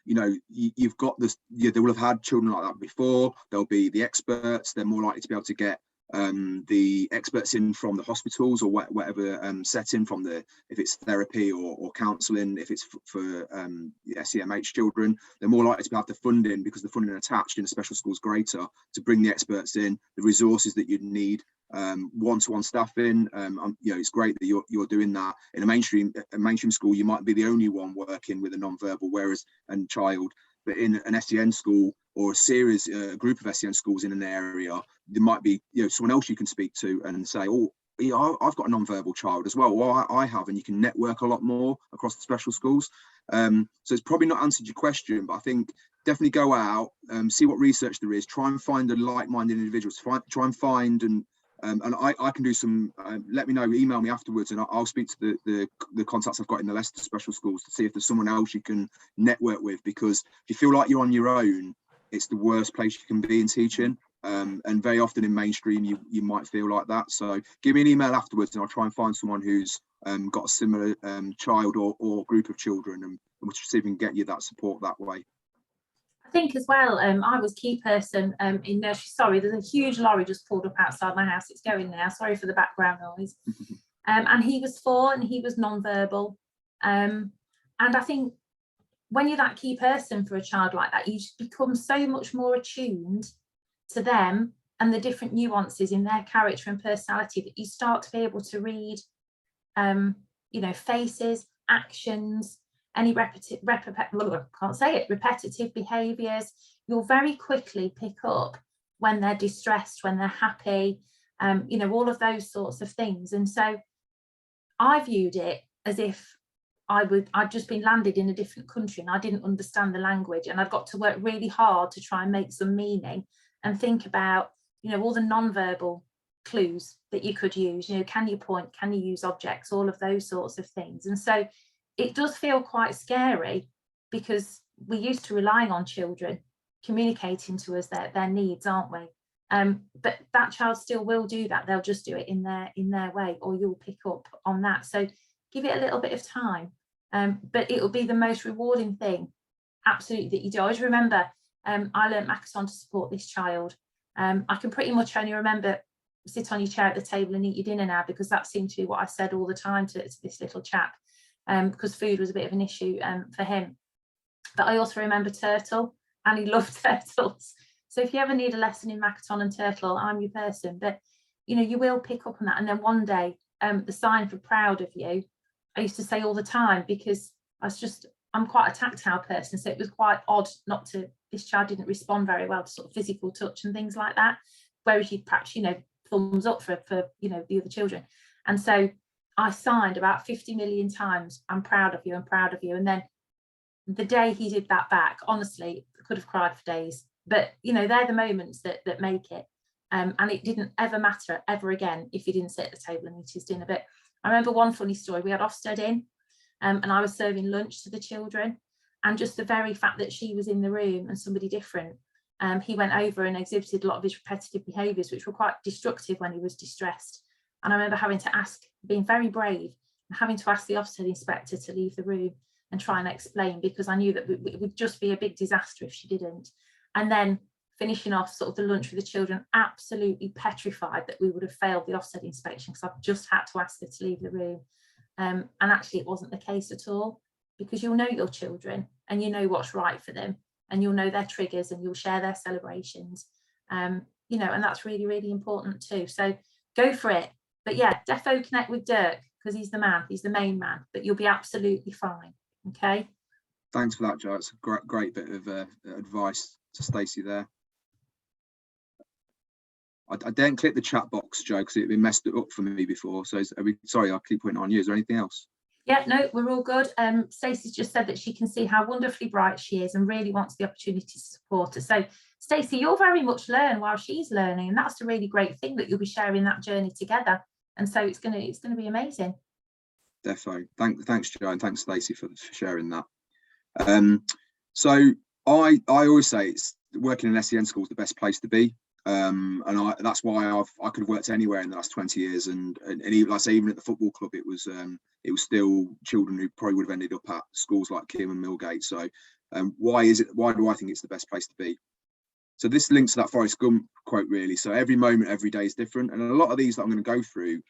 [SPEAKER 1] you've got this, they will have had children like that before. There'll be the experts. They're more likely to be able to get the experts in from the hospitals or whatever setting, from if it's therapy or counselling, if it's for SEMH children, they're more likely to have the funding, because the funding attached in a special school is greater, to bring the experts in, the resources that you'd need, one-to-one staffing. It's great that you're doing that. In a mainstream school, you might be the only one working with a non-verbal child, but in an SEN school or a group of SEN schools in an area, there might be someone else you can speak to and say, oh, I've got a non-verbal child as well, or I have, and you can network a lot more across the special schools. So it's probably not answered your question, but I think definitely go out, see what research there is, try and find a like-minded individuals, try and find and I can do some, let me know, email me afterwards, and I'll speak to the contacts I've got in the Leicester special schools to see if there's someone else you can network with, because if you feel like you're on your own, it's the worst place you can be in teaching. And very often in mainstream, you might feel like that. So give me an email afterwards and I'll try and find someone who's got a similar child or group of children, and we'll see if we can get you that support that way.
[SPEAKER 4] I think as well, I was key person in nursery. Sorry, there's a huge lorry just pulled up outside my house. It's going now. Sorry for the background noise. And he was 4 and he was non-verbal. And I think when you're that key person for a child like that, you just become so much more attuned to them and the different nuances in their character and personality, that you start to be able to read, faces, actions, any repetitive behaviours. You'll very quickly pick up when they're distressed, when they're happy, all of those sorts of things. And so I viewed it as if I'd just been landed in a different country and I didn't understand the language, and I've got to work really hard to try and make some meaning and think about, all the non-verbal clues that you could use. Can you point, can you use objects, all of those sorts of things. And so it does feel quite scary, because we're used to relying on children communicating to us their needs, aren't we? But that child still will do that. They'll just do it in their way, or you'll pick up on that. So give it a little bit of time, but it will be the most rewarding thing, absolutely, that you do. I always remember I learned Makaton to support this child, I can pretty much only remember sit on your chair at the table and eat your dinner now, because that seemed to be what I said all the time to this little chap, because food was a bit of an issue for him. But I also remember turtle, and he loved turtles. So if you ever need a lesson in Makaton and turtle, I'm your person. But you know, you will pick up on that. And then one day, the sign for proud of you, I used to say all the time, because I'm quite a tactile person, so it was quite odd not to, this child didn't respond very well to sort of physical touch and things like that, whereas you'd perhaps, you know, thumbs up for you know, the other children. And so I signed about 50 million times, I'm proud of you, I'm proud of you. And then the day he did that back, honestly, I could have cried for days. But you know, they're the moments that make it. And it didn't ever matter ever again if he didn't sit at the table and eat his dinner. But I remember one funny story. We had Ofsted in, and I was serving lunch to the children, and just the very fact that she was in the room and somebody different, he went over and exhibited a lot of his repetitive behaviours, which were quite destructive when he was distressed. And I remember having to ask, being very brave, and having to ask the Ofsted inspector to leave the room and try and explain, because I knew that it would just be a big disaster if she didn't. And then finishing off sort of the lunch with the children, absolutely petrified that we would have failed the Ofsted inspection, because I've just had to ask her to leave the room. And actually it wasn't the case at all, because you'll know your children and you know what's right for them, and you'll know their triggers, and you'll share their celebrations, you know, and that's really, really important too. So go for it. But yeah, defo connect with Dirk, because he's the man, he's the main man, but you'll be absolutely fine. Okay.
[SPEAKER 1] Thanks for that, Jo. It's a great bit of advice to Stacey there. I didn't click the chat box, Jo, because it messed it up for me before. So sorry, I'll keep pointing on you. Is there anything else?
[SPEAKER 4] Yeah, no, we're all good. Stacey's just said that she can see how wonderfully bright she is and really wants the opportunity to support her. So Stacey, you'll very much learn while she's learning, and that's a really great thing, that you'll be sharing that journey together. And so it's gonna be amazing. Defo.
[SPEAKER 1] Thanks, Jo, and thanks, Stacey, for sharing that. So I always say it's working in SEN school is the best place to be. And that's why I could have worked anywhere in the last 20 years, and even, like I say, even at the football club, it was still children who probably would have ended up at schools like Kim and Millgate. So why do I think it's the best place to be? So this links to that Forrest Gump quote, really. So every moment, every day is different, and a lot of these that I'm going to go through,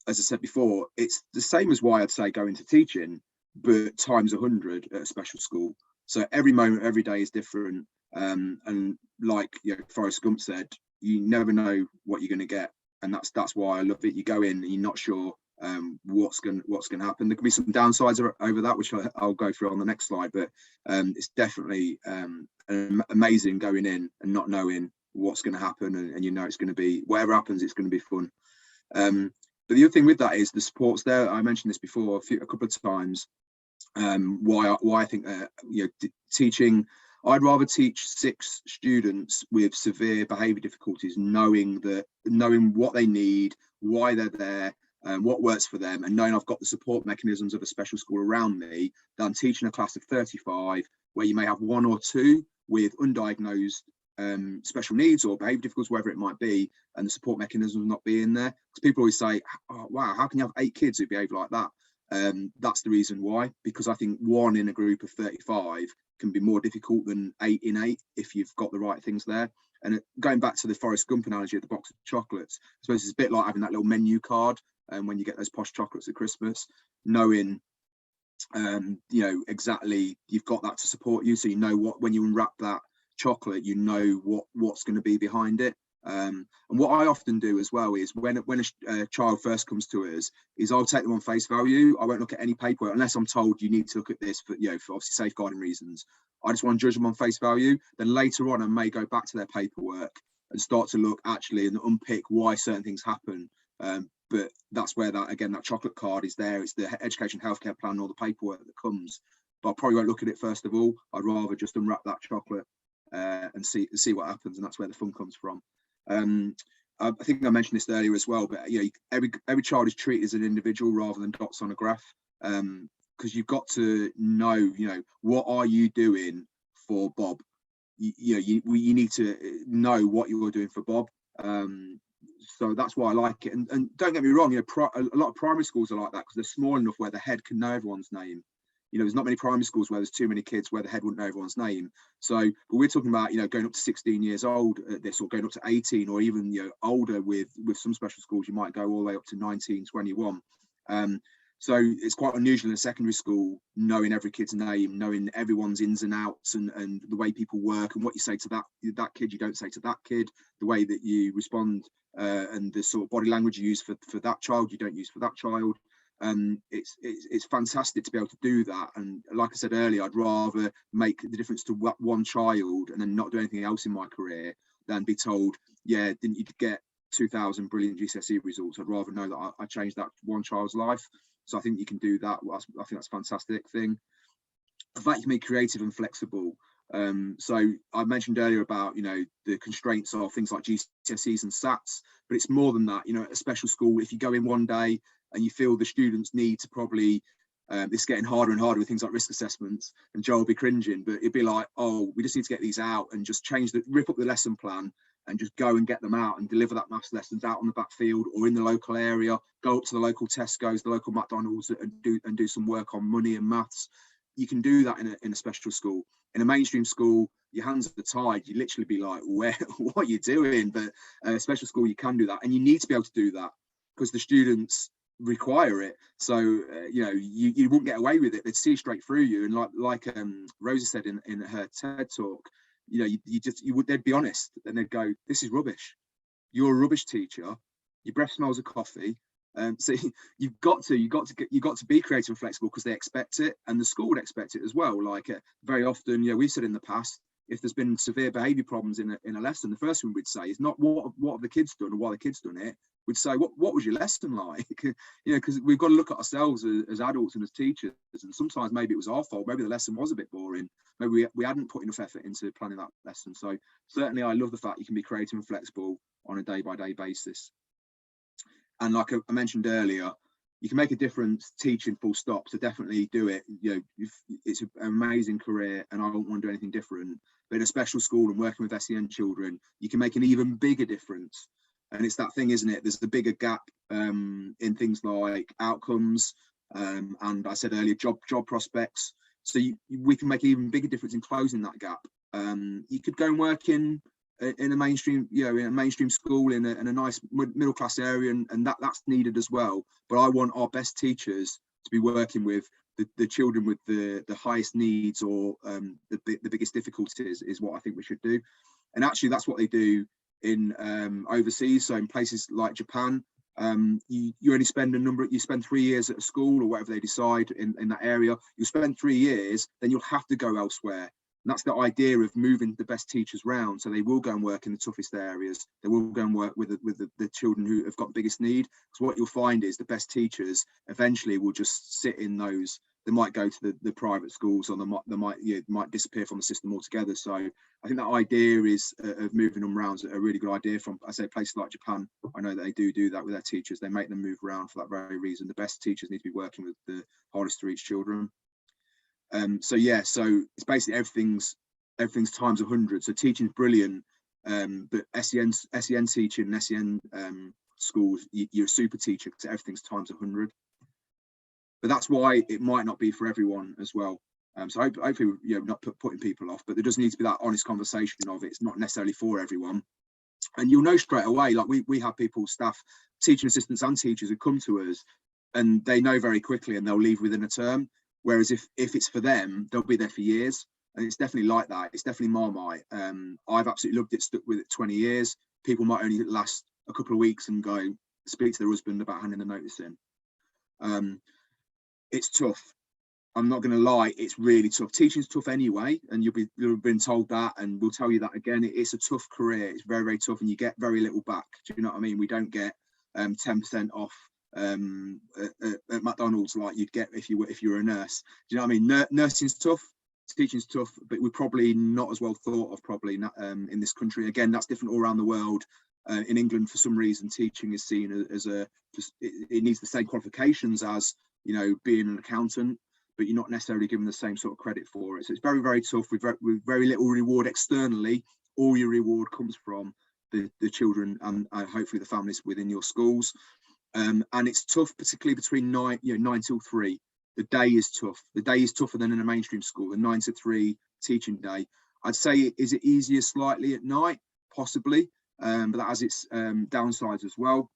[SPEAKER 1] as I said before, it's the same as why I'd say go into teaching, but times 100 at a special school. So every moment, every day is different. And like, you know, Forrest Gump said, you never know what you're going to get, and that's why I love it. You go in and you're not sure what's going to happen. There can be some downsides over that, which I'll go through on the next slide, but it's definitely amazing going in and not knowing what's going to happen, and you know it's going to be, whatever happens, it's going to be fun. But the other thing with that is the support's there. I mentioned this before a couple of times. Why I think you know, teaching, I'd rather teach 6 students with severe behaviour difficulties, knowing what they need, why they're there, what works for them, and knowing I've got the support mechanisms of a special school around me, than teaching a class of 35 where you may have 1 or 2 with undiagnosed special needs or behaviour difficulties, whatever it might be, and the support mechanisms not being there. Because people always say, oh, wow, how can you have 8 kids who behave like that? That's the reason why, because I think 1 in a group of 35 can be more difficult than 8 in 8 if you've got the right things there. And going back to the Forrest Gump analogy of the box of chocolates, I suppose it's a bit like having that little menu card when you get those posh chocolates at Christmas, knowing you know exactly you've got that to support you, so you know what, when you unwrap that chocolate, you know what's going to be behind it. And what I often do as well is when a child first comes to us, is I'll take them on face value. I won't look at any paperwork unless I'm told you need to look at this for, you know, for obviously safeguarding reasons. I just want to judge them on face value. Then later on I may go back to their paperwork and start to look actually and unpick why certain things happen. But that's where that chocolate card is there. It's the education healthcare plan or the paperwork that comes. But I probably won't look at it first of all. I'd rather just unwrap that chocolate and see what happens, and that's where the fun comes from. I think I mentioned this earlier as well, but you know, every child is treated as an individual rather than dots on a graph, because you've got to know, you know, what are you doing for Bob? You need to know what you're doing for Bob. So that's why I like it. And don't get me wrong, you know, a lot of primary schools are like that because they're small enough where the head can know everyone's name. You know, there's not many primary schools where there's too many kids where the head wouldn't know everyone's name. So, but we're talking about, you know, going up to 16 years old at this, or going up to 18, or even, you know, older with some special schools, you might go all the way up to 19, 21. So it's quite unusual in a secondary school, knowing every kid's name, knowing everyone's ins and outs, and the way people work, and what you say to that kid, you don't say to that kid, the way that you respond, and the sort of body language you use for that child, you don't use for that child. It's fantastic to be able to do that. And like I said earlier, I'd rather make the difference to one child and then not do anything else in my career than be told, yeah, didn't you get 2,000 brilliant GCSE results? I'd rather know that I changed that one child's life. So I think you can do that. I think that's a fantastic thing. The fact you can be creative and flexible. So I mentioned earlier about, you know, the constraints of things like GCSEs and SATs, but it's more than that. You know, at a special school, if you go in one day and you feel the students need to probably, it's getting harder and harder with things like risk assessments, and Joe will be cringing, but it'd be like, oh, we just need to get these out and just rip up the lesson plan and just go and get them out and deliver that maths lessons out on the backfield or in the local area, go up to the local Tesco's, the local McDonald's, and do some work on money and maths. You can do that in a special school. In a mainstream school, your hands are tied. You literally be like, where, what are you doing? But a special school, you can do that, and you need to be able to do that because the students require it. So you know, you wouldn't get away with it. They'd see straight through you. And like Rosie said in her TED talk, you know, they'd be honest and they'd go, this is rubbish. You're a rubbish teacher. Your breath smells of coffee. So you've got to be creative and flexible because they expect it, and the school would expect it as well. Like very often, you know, we've said in the past, if there's been severe behaviour problems in a lesson, the first thing we'd say is not what have the kids done or why the kids done it. We'd say what was your lesson like? You know, because we've got to look at ourselves as adults and as teachers, and sometimes maybe it was our fault. Maybe the lesson was a bit boring. Maybe we hadn't put enough effort into planning that lesson. So certainly, I love the fact you can be creative and flexible on a day-by-day basis. And like I mentioned earlier, you can make a difference teaching full stop. So definitely do it. You know, it's an amazing career, and I don't want to do anything different. But in a special school and working with SEN children, you can make an even bigger difference. And it's that thing, isn't it? There's the bigger gap in things like outcomes, and I said earlier, job prospects. So we can make an even bigger difference in closing that gap. You could go and work in a mainstream, you know, in a mainstream school in a nice middle class area, and that's needed as well. But I want our best teachers to be working with the children with the highest needs or the biggest difficulties is what I think we should do. And actually, that's what they do in overseas. So in places like Japan, you only spend you spend 3 years at a school or whatever they decide in that area. You spend 3 years, then you'll have to go elsewhere. And that's the idea of moving the best teachers round. So they will go and work in the toughest areas. They will go and work with the children who have got the biggest need. Because what you'll find is the best teachers eventually will just sit in those. They might go to the private schools, or they might disappear from the system altogether. So I think that idea is of moving them around is a really good idea. From, I say, places like Japan, I know that they do that with their teachers. They make them move around for that very reason. The best teachers need to be working with the hardest to reach children. So yeah, so it's basically everything's times 100. So teaching's brilliant, but SEN teaching and SEN schools, you're a super teacher because everything's times 100. But that's why it might not be for everyone as well. So hopefully, you know, not putting people off, but there does need to be that honest conversation of it's not necessarily for everyone. And you'll know straight away. Like we have people, staff, teaching assistants and teachers who come to us, and they know very quickly, and they'll leave within a term. Whereas if it's for them, they'll be there for years. And it's definitely like that. It's definitely Marmite. I've absolutely loved it, stuck with it 20 years. People might only last a couple of weeks and go speak to their husband about handing the notice in. It's tough. I'm not going to lie, it's really tough. Teaching's tough anyway, and you'll have been told that, and we'll tell you that again. It's a tough career. It's very, very tough, and you get very little back. Do you know what I mean? We don't get 10% off at McDonald's like you'd get if you were a nurse. Do you know what I mean? Nursing's tough, teaching's tough, but we're probably not as well thought of probably in this country. Again, that's different all around the world. In England, for some reason, teaching is seen as it needs the same qualifications as, you know, being an accountant, but you're not necessarily given the same sort of credit for it. So it's very, very tough with very little reward externally. All your reward comes from the children and hopefully the families within your schools. And it's tough, particularly between 9 till 3. the day is tough. The day is tougher than in a mainstream school, the 9 to 3 teaching day. I'd say, is it easier slightly at night? Possibly, but that has its downsides as well.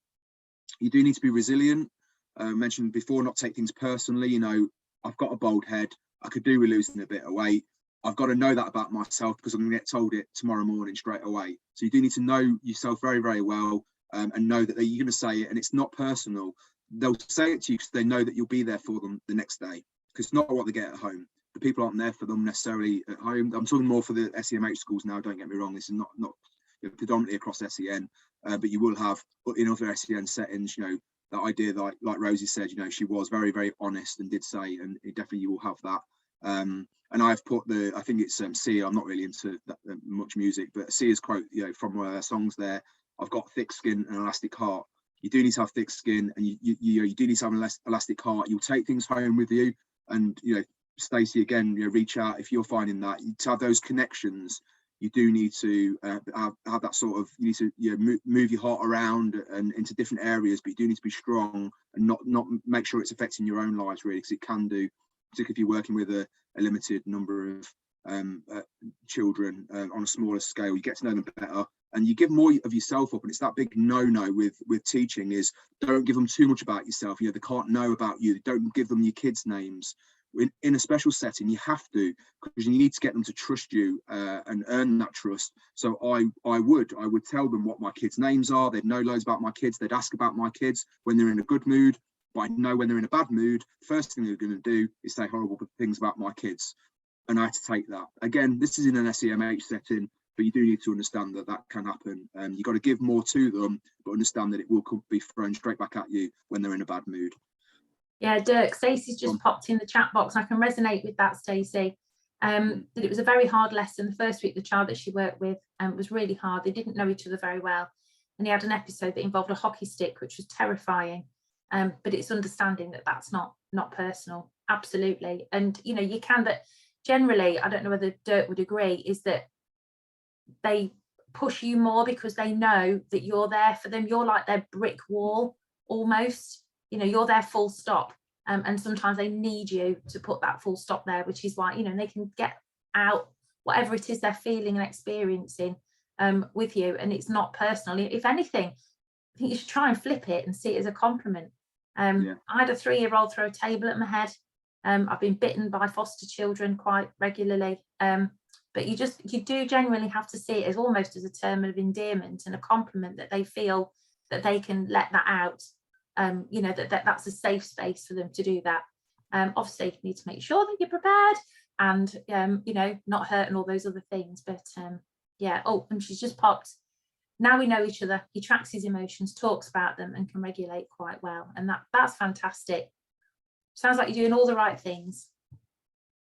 [SPEAKER 1] You do need to be resilient. Mentioned before, not take things personally. You know, I've got a bald head. I could do with losing a bit of weight. I've got to know that about myself because I'm going to get told it tomorrow morning straight away. So you do need to know yourself very, very well, and know that you're going to say it, and it's not personal. They'll say it to you because they know that you'll be there for them the next day, because it's not what they get at home. The people aren't there for them necessarily at home. I'm talking more for the SEMH schools now, don't get me wrong. This is not predominantly across SEN, but you will have in other SEN settings, you know, that idea that, like Rosie said, you know, she was very, very honest and did say, and definitely you will have that. And I've put I think it's Sia, I'm not really into that, much music, but Sia's quote, you know, from one of her songs there, I've got thick skin and elastic heart. You do need to have thick skin, and you do need to have an elastic heart. You'll take things home with you, and, you know, Stacey, again, you know, reach out if you're finding that to have those connections. You do need to have that sort of, you need to, you know, move your heart around and into different areas, but you do need to be strong and not make sure it's affecting your own lives, really, because it can do, particularly if you're working with a limited number of children on a smaller scale. You get to know them better, and you give more of yourself up. And it's that big no with teaching, is don't give them too much about yourself. You know, they can't know about you. Don't give them your kids' names. In a special setting, you have to, because you need to get them to trust you and earn that trust. So I would tell them what my kids' names are. They'd know loads about my kids. They'd ask about my kids when they're in a good mood. But I know when they're in a bad mood, first thing they're going to do is say horrible things about my kids. And I had to take that. Again, this is in an SEMH setting, but you do need to understand that that can happen. You've got to give more to them, but understand that it will be thrown straight back at you when they're in a bad mood.
[SPEAKER 4] Yeah, Dirk, Stacey's just popped in the chat box. I can resonate with that, Stacey. That it was a very hard lesson. The first week, the child that she worked with was really hard. They didn't know each other very well. And he had an episode that involved a hockey stick, which was terrifying. But it's understanding that that's not personal. Absolutely. And, you know, you can, that generally, I don't know whether Dirk would agree, is that they push you more because they know that you're there for them. You're like their brick wall almost. You know, you're there full stop, and sometimes they need you to put that full stop there, which is why, you know, they can get out whatever it is they're feeling and experiencing with you, and it's not personal. If anything, I think you should try and flip it and see it as a compliment. I had a 3-year-old throw a table at my head. I've been bitten by foster children quite regularly, but you do genuinely have to see it as almost as a term of endearment and a compliment, that they feel that they can let that out. You know, that's a safe space for them to do that. Obviously, you need to make sure that you're prepared and, you know, not hurt and all those other things. But yeah, oh, and she's just popped. Now we know each other. He tracks his emotions, talks about them, and can regulate quite well. And that's fantastic. Sounds like you're doing all the right things.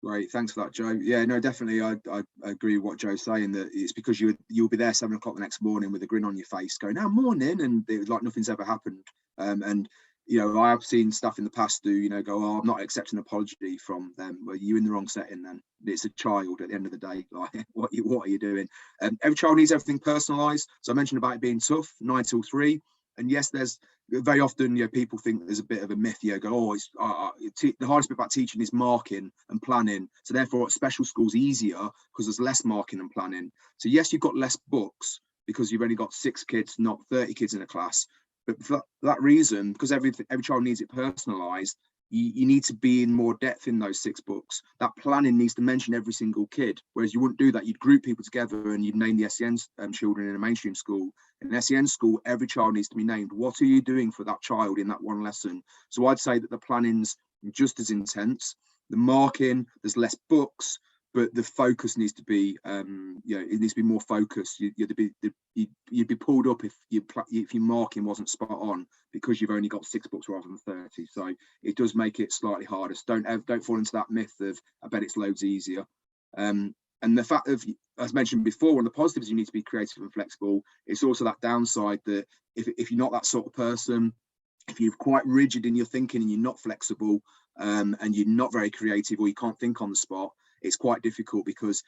[SPEAKER 1] Great, thanks for that, Joe. Yeah, no, definitely, I agree with what Joe's saying, that it's because you'll be there 7 o'clock the next morning with a grin on your face, going, "Oh, morning," and it was like nothing's ever happened. And you know, I have seen stuff in the past do, you know, go, "Oh, I'm not accepting an apology from them." Well, you're in the wrong setting. Then it's a child at the end of the day. Like, what are you doing? Every child needs everything personalised. So I mentioned about it being tough, 9 till 3. And yes, there's very often, you know, people think there's a bit of a myth. You know, go, "Oh, the hardest bit about teaching is marking and planning." So therefore, at special schools easier because there's less marking and planning. So yes, you've got less books because you've only got 6 kids, not 30 kids in a class. But for that reason, because every child needs it personalised, you need to be in more depth in those 6 books. That planning needs to mention every single kid, whereas you wouldn't do that. You'd group people together and you'd name the SEN children in a mainstream school. In an SEN school, every child needs to be named. What are you doing for that child in that one lesson? So I'd say that the planning's just as intense. The marking, there's less books, but the focus needs to be, you know, it needs to be more focused. You'd be pulled up if your marking wasn't spot on because you've only got 6 books rather than 30. So it does make it slightly harder. So don't fall into that myth of, I bet it's loads easier. And the fact of, as mentioned before, one of the positives, you need to be creative and flexible. It's also that downside that if you're not that sort of person, if you're quite rigid in your thinking and you're not flexible, and you're not very creative, or you can't think on the spot, it's quite difficult, because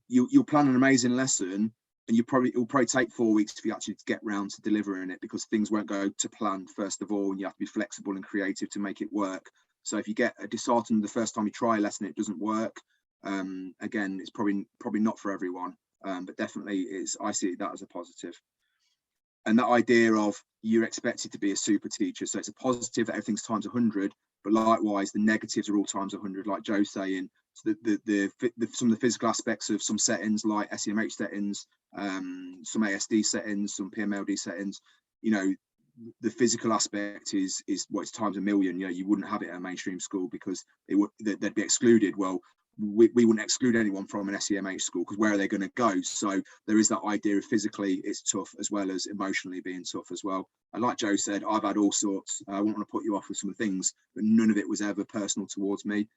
[SPEAKER 1] you'll plan an amazing lesson and it'll probably take 4 weeks for you actually to get round to delivering it, because things won't go to plan first of all, and you have to be flexible and creative to make it work. So if you get disheartened the first time you try a lesson, it doesn't work. Again, it's probably not for everyone, but definitely I see that as a positive. And that idea of you're expected to be a super teacher, so it's a positive that everything's times 100, but likewise the negatives are all times 100, like Joe's saying. So some of the physical aspects of some settings, like SEMH settings, some ASD settings, some PMLD settings, you know, the physical aspect is what's times a million. You know, you wouldn't have it at a mainstream school because they'd be excluded. Well, we wouldn't exclude anyone from an SEMH school, because where are they going to go? So there is that idea of physically it's tough, as well as emotionally being tough as well. And like Joe said, I've had all sorts. I wouldn't want to put you off with some things, but none of it was ever personal towards me.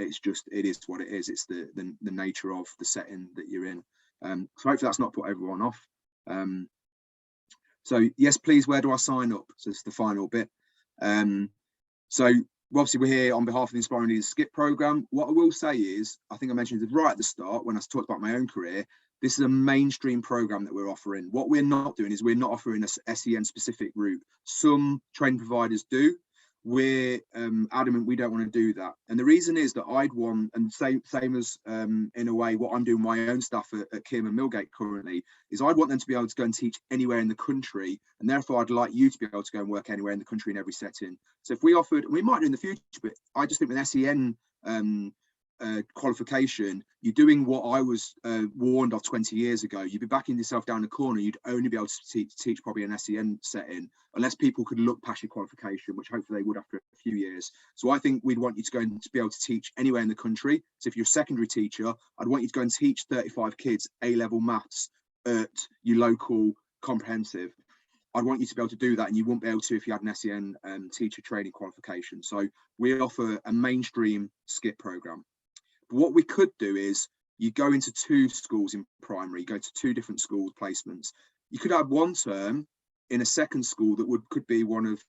[SPEAKER 1] It's just, it is what it is. It's the nature of the setting that you're in. So hopefully that's not put everyone off. So yes, please, where do I sign up? So it's the final bit. So obviously we're here on behalf of the Inspiring Leaders SCIP programme. What I will say is, I think I mentioned it right at the start when I talked about my own career, this is a mainstream programme that we're offering. What we're not doing is we're not offering a SEN specific route. Some training providers do. We're adamant we don't want to do that. And the reason is that I'd want, and same as in a way what I'm doing my own stuff at Kim and Millgate currently, is I'd want them to be able to go and teach anywhere in the country, and therefore I'd like you to be able to go and work anywhere in the country in every setting. So if we offered, we might do in the future, but I just think with SEN qualification, you're doing what I was warned of 20 years ago. You'd be backing yourself down the corner. You'd only be able to teach probably an SEN setting, unless people could look past your qualification, which hopefully they would after a few years. So I think we'd want you to go and to be able to teach anywhere in the country. So if you're a secondary teacher, I'd want you to go and teach 35 kids A-level maths at your local comprehensive. I'd want you to be able to do that, and you wouldn't be able to if you had an SEN teacher training qualification. So we offer a mainstream SCIP programme. But what we could do is you go into 2 schools in primary, you go to 2 different school placements. You could have one term in a second school that could be one of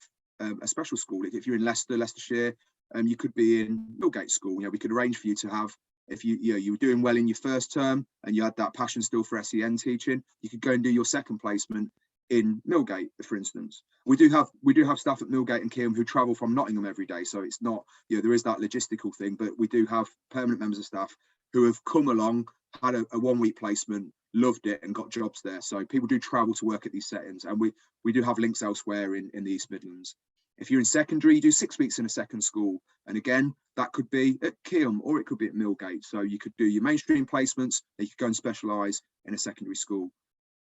[SPEAKER 1] a special school. If you're in Leicestershire, you could be in Millgate School. You know, we could arrange for you to have, if you were doing well in your first term and you had that passion still for SEN teaching, you could go and do your second placement in Millgate, for instance. We do have staff at Millgate and Keelham who travel from Nottingham every day, so it's not, you know, there is that logistical thing, but we do have permanent members of staff who have come along, had a 1-week placement, loved it, and got jobs there. So people do travel to work at these settings, and we do have links elsewhere in the East Midlands. If you're in secondary, you do 6 weeks in a second school, and again, that could be at Keelham or it could be at Millgate. So you could do your mainstream placements, and you could go and specialise in a secondary school.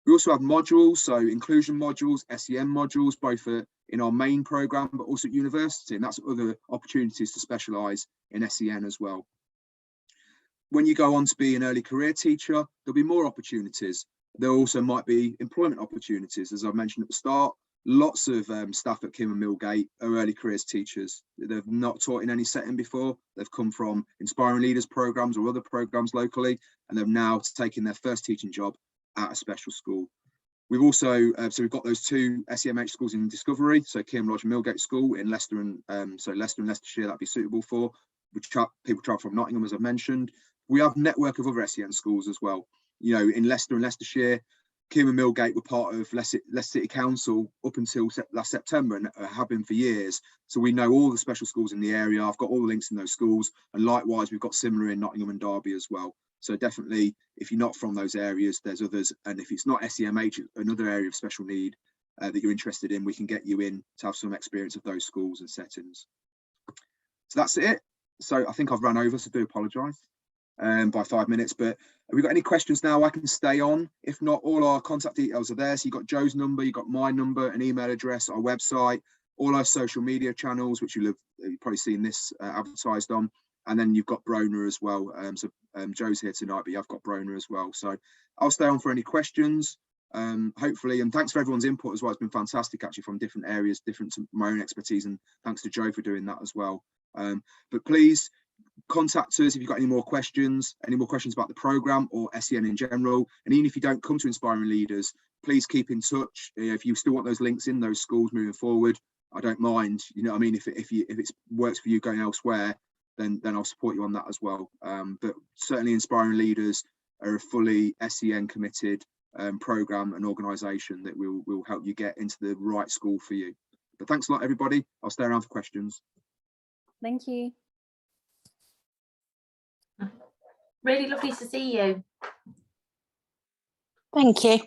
[SPEAKER 1] We also have modules, so inclusion modules, SEN modules, both in our main programme, but also at university, and that's other opportunities to specialise in SEN as well. When you go on to be an early career teacher, there'll be more opportunities. There also might be employment opportunities, as I mentioned at the start. Lots of staff at Kim and Millgate are early careers teachers. They've not taught in any setting before. They've come from Inspiring Leaders programmes or other programmes locally, and they've now taken their first teaching job at a special school. We've also, so we've got those 2 SEMH schools in Discovery, so Keelham Lodge and Millgate School in Leicester, and so Leicester and Leicestershire, that'd be suitable for, which people travel from Nottingham, as I've mentioned. We have a network of other SEN schools as well. You know, in Leicester and Leicestershire, Keelham and Millgate were part of Leicester City Council up until last September, and have been for years. So we know all the special schools in the area. I've got all the links in those schools, and likewise, we've got similar in Nottingham and Derby as well. So definitely, if you're not from those areas, there's others. And if it's not SEMH, another area of special need that you're interested in, we can get you in to have some experience of those schools and settings. So that's it. So I think I've run over, so I do apologise by 5 minutes. But have we got any questions now? I can stay on. If not, all our contact details are there. So you've got Joe's number, you've got my number, an email address, our website, all our social media channels, which you've probably seen this advertised on. And then you've got Brona as well. Joe's here tonight, but I've got Brona as well. So I'll stay on for any questions, hopefully. And thanks for everyone's input as well. It's been fantastic, actually, from different areas, different to my own expertise. And thanks to Joe for doing that as well. But please contact us if you've got any more questions about the programme or SEN in general. And even if you don't come to Inspiring Leaders, please keep in touch. If you still want those links in those schools moving forward, I don't mind. You know what I mean? If it works for you going elsewhere, then I'll support you on that as well. But certainly Inspiring Leaders are a fully SEN committed programme and organisation that will help you get into the right school for you. But thanks a lot, everybody. I'll stay around for questions.
[SPEAKER 6] Thank you.
[SPEAKER 4] Really lovely to see you.
[SPEAKER 2] Thank you.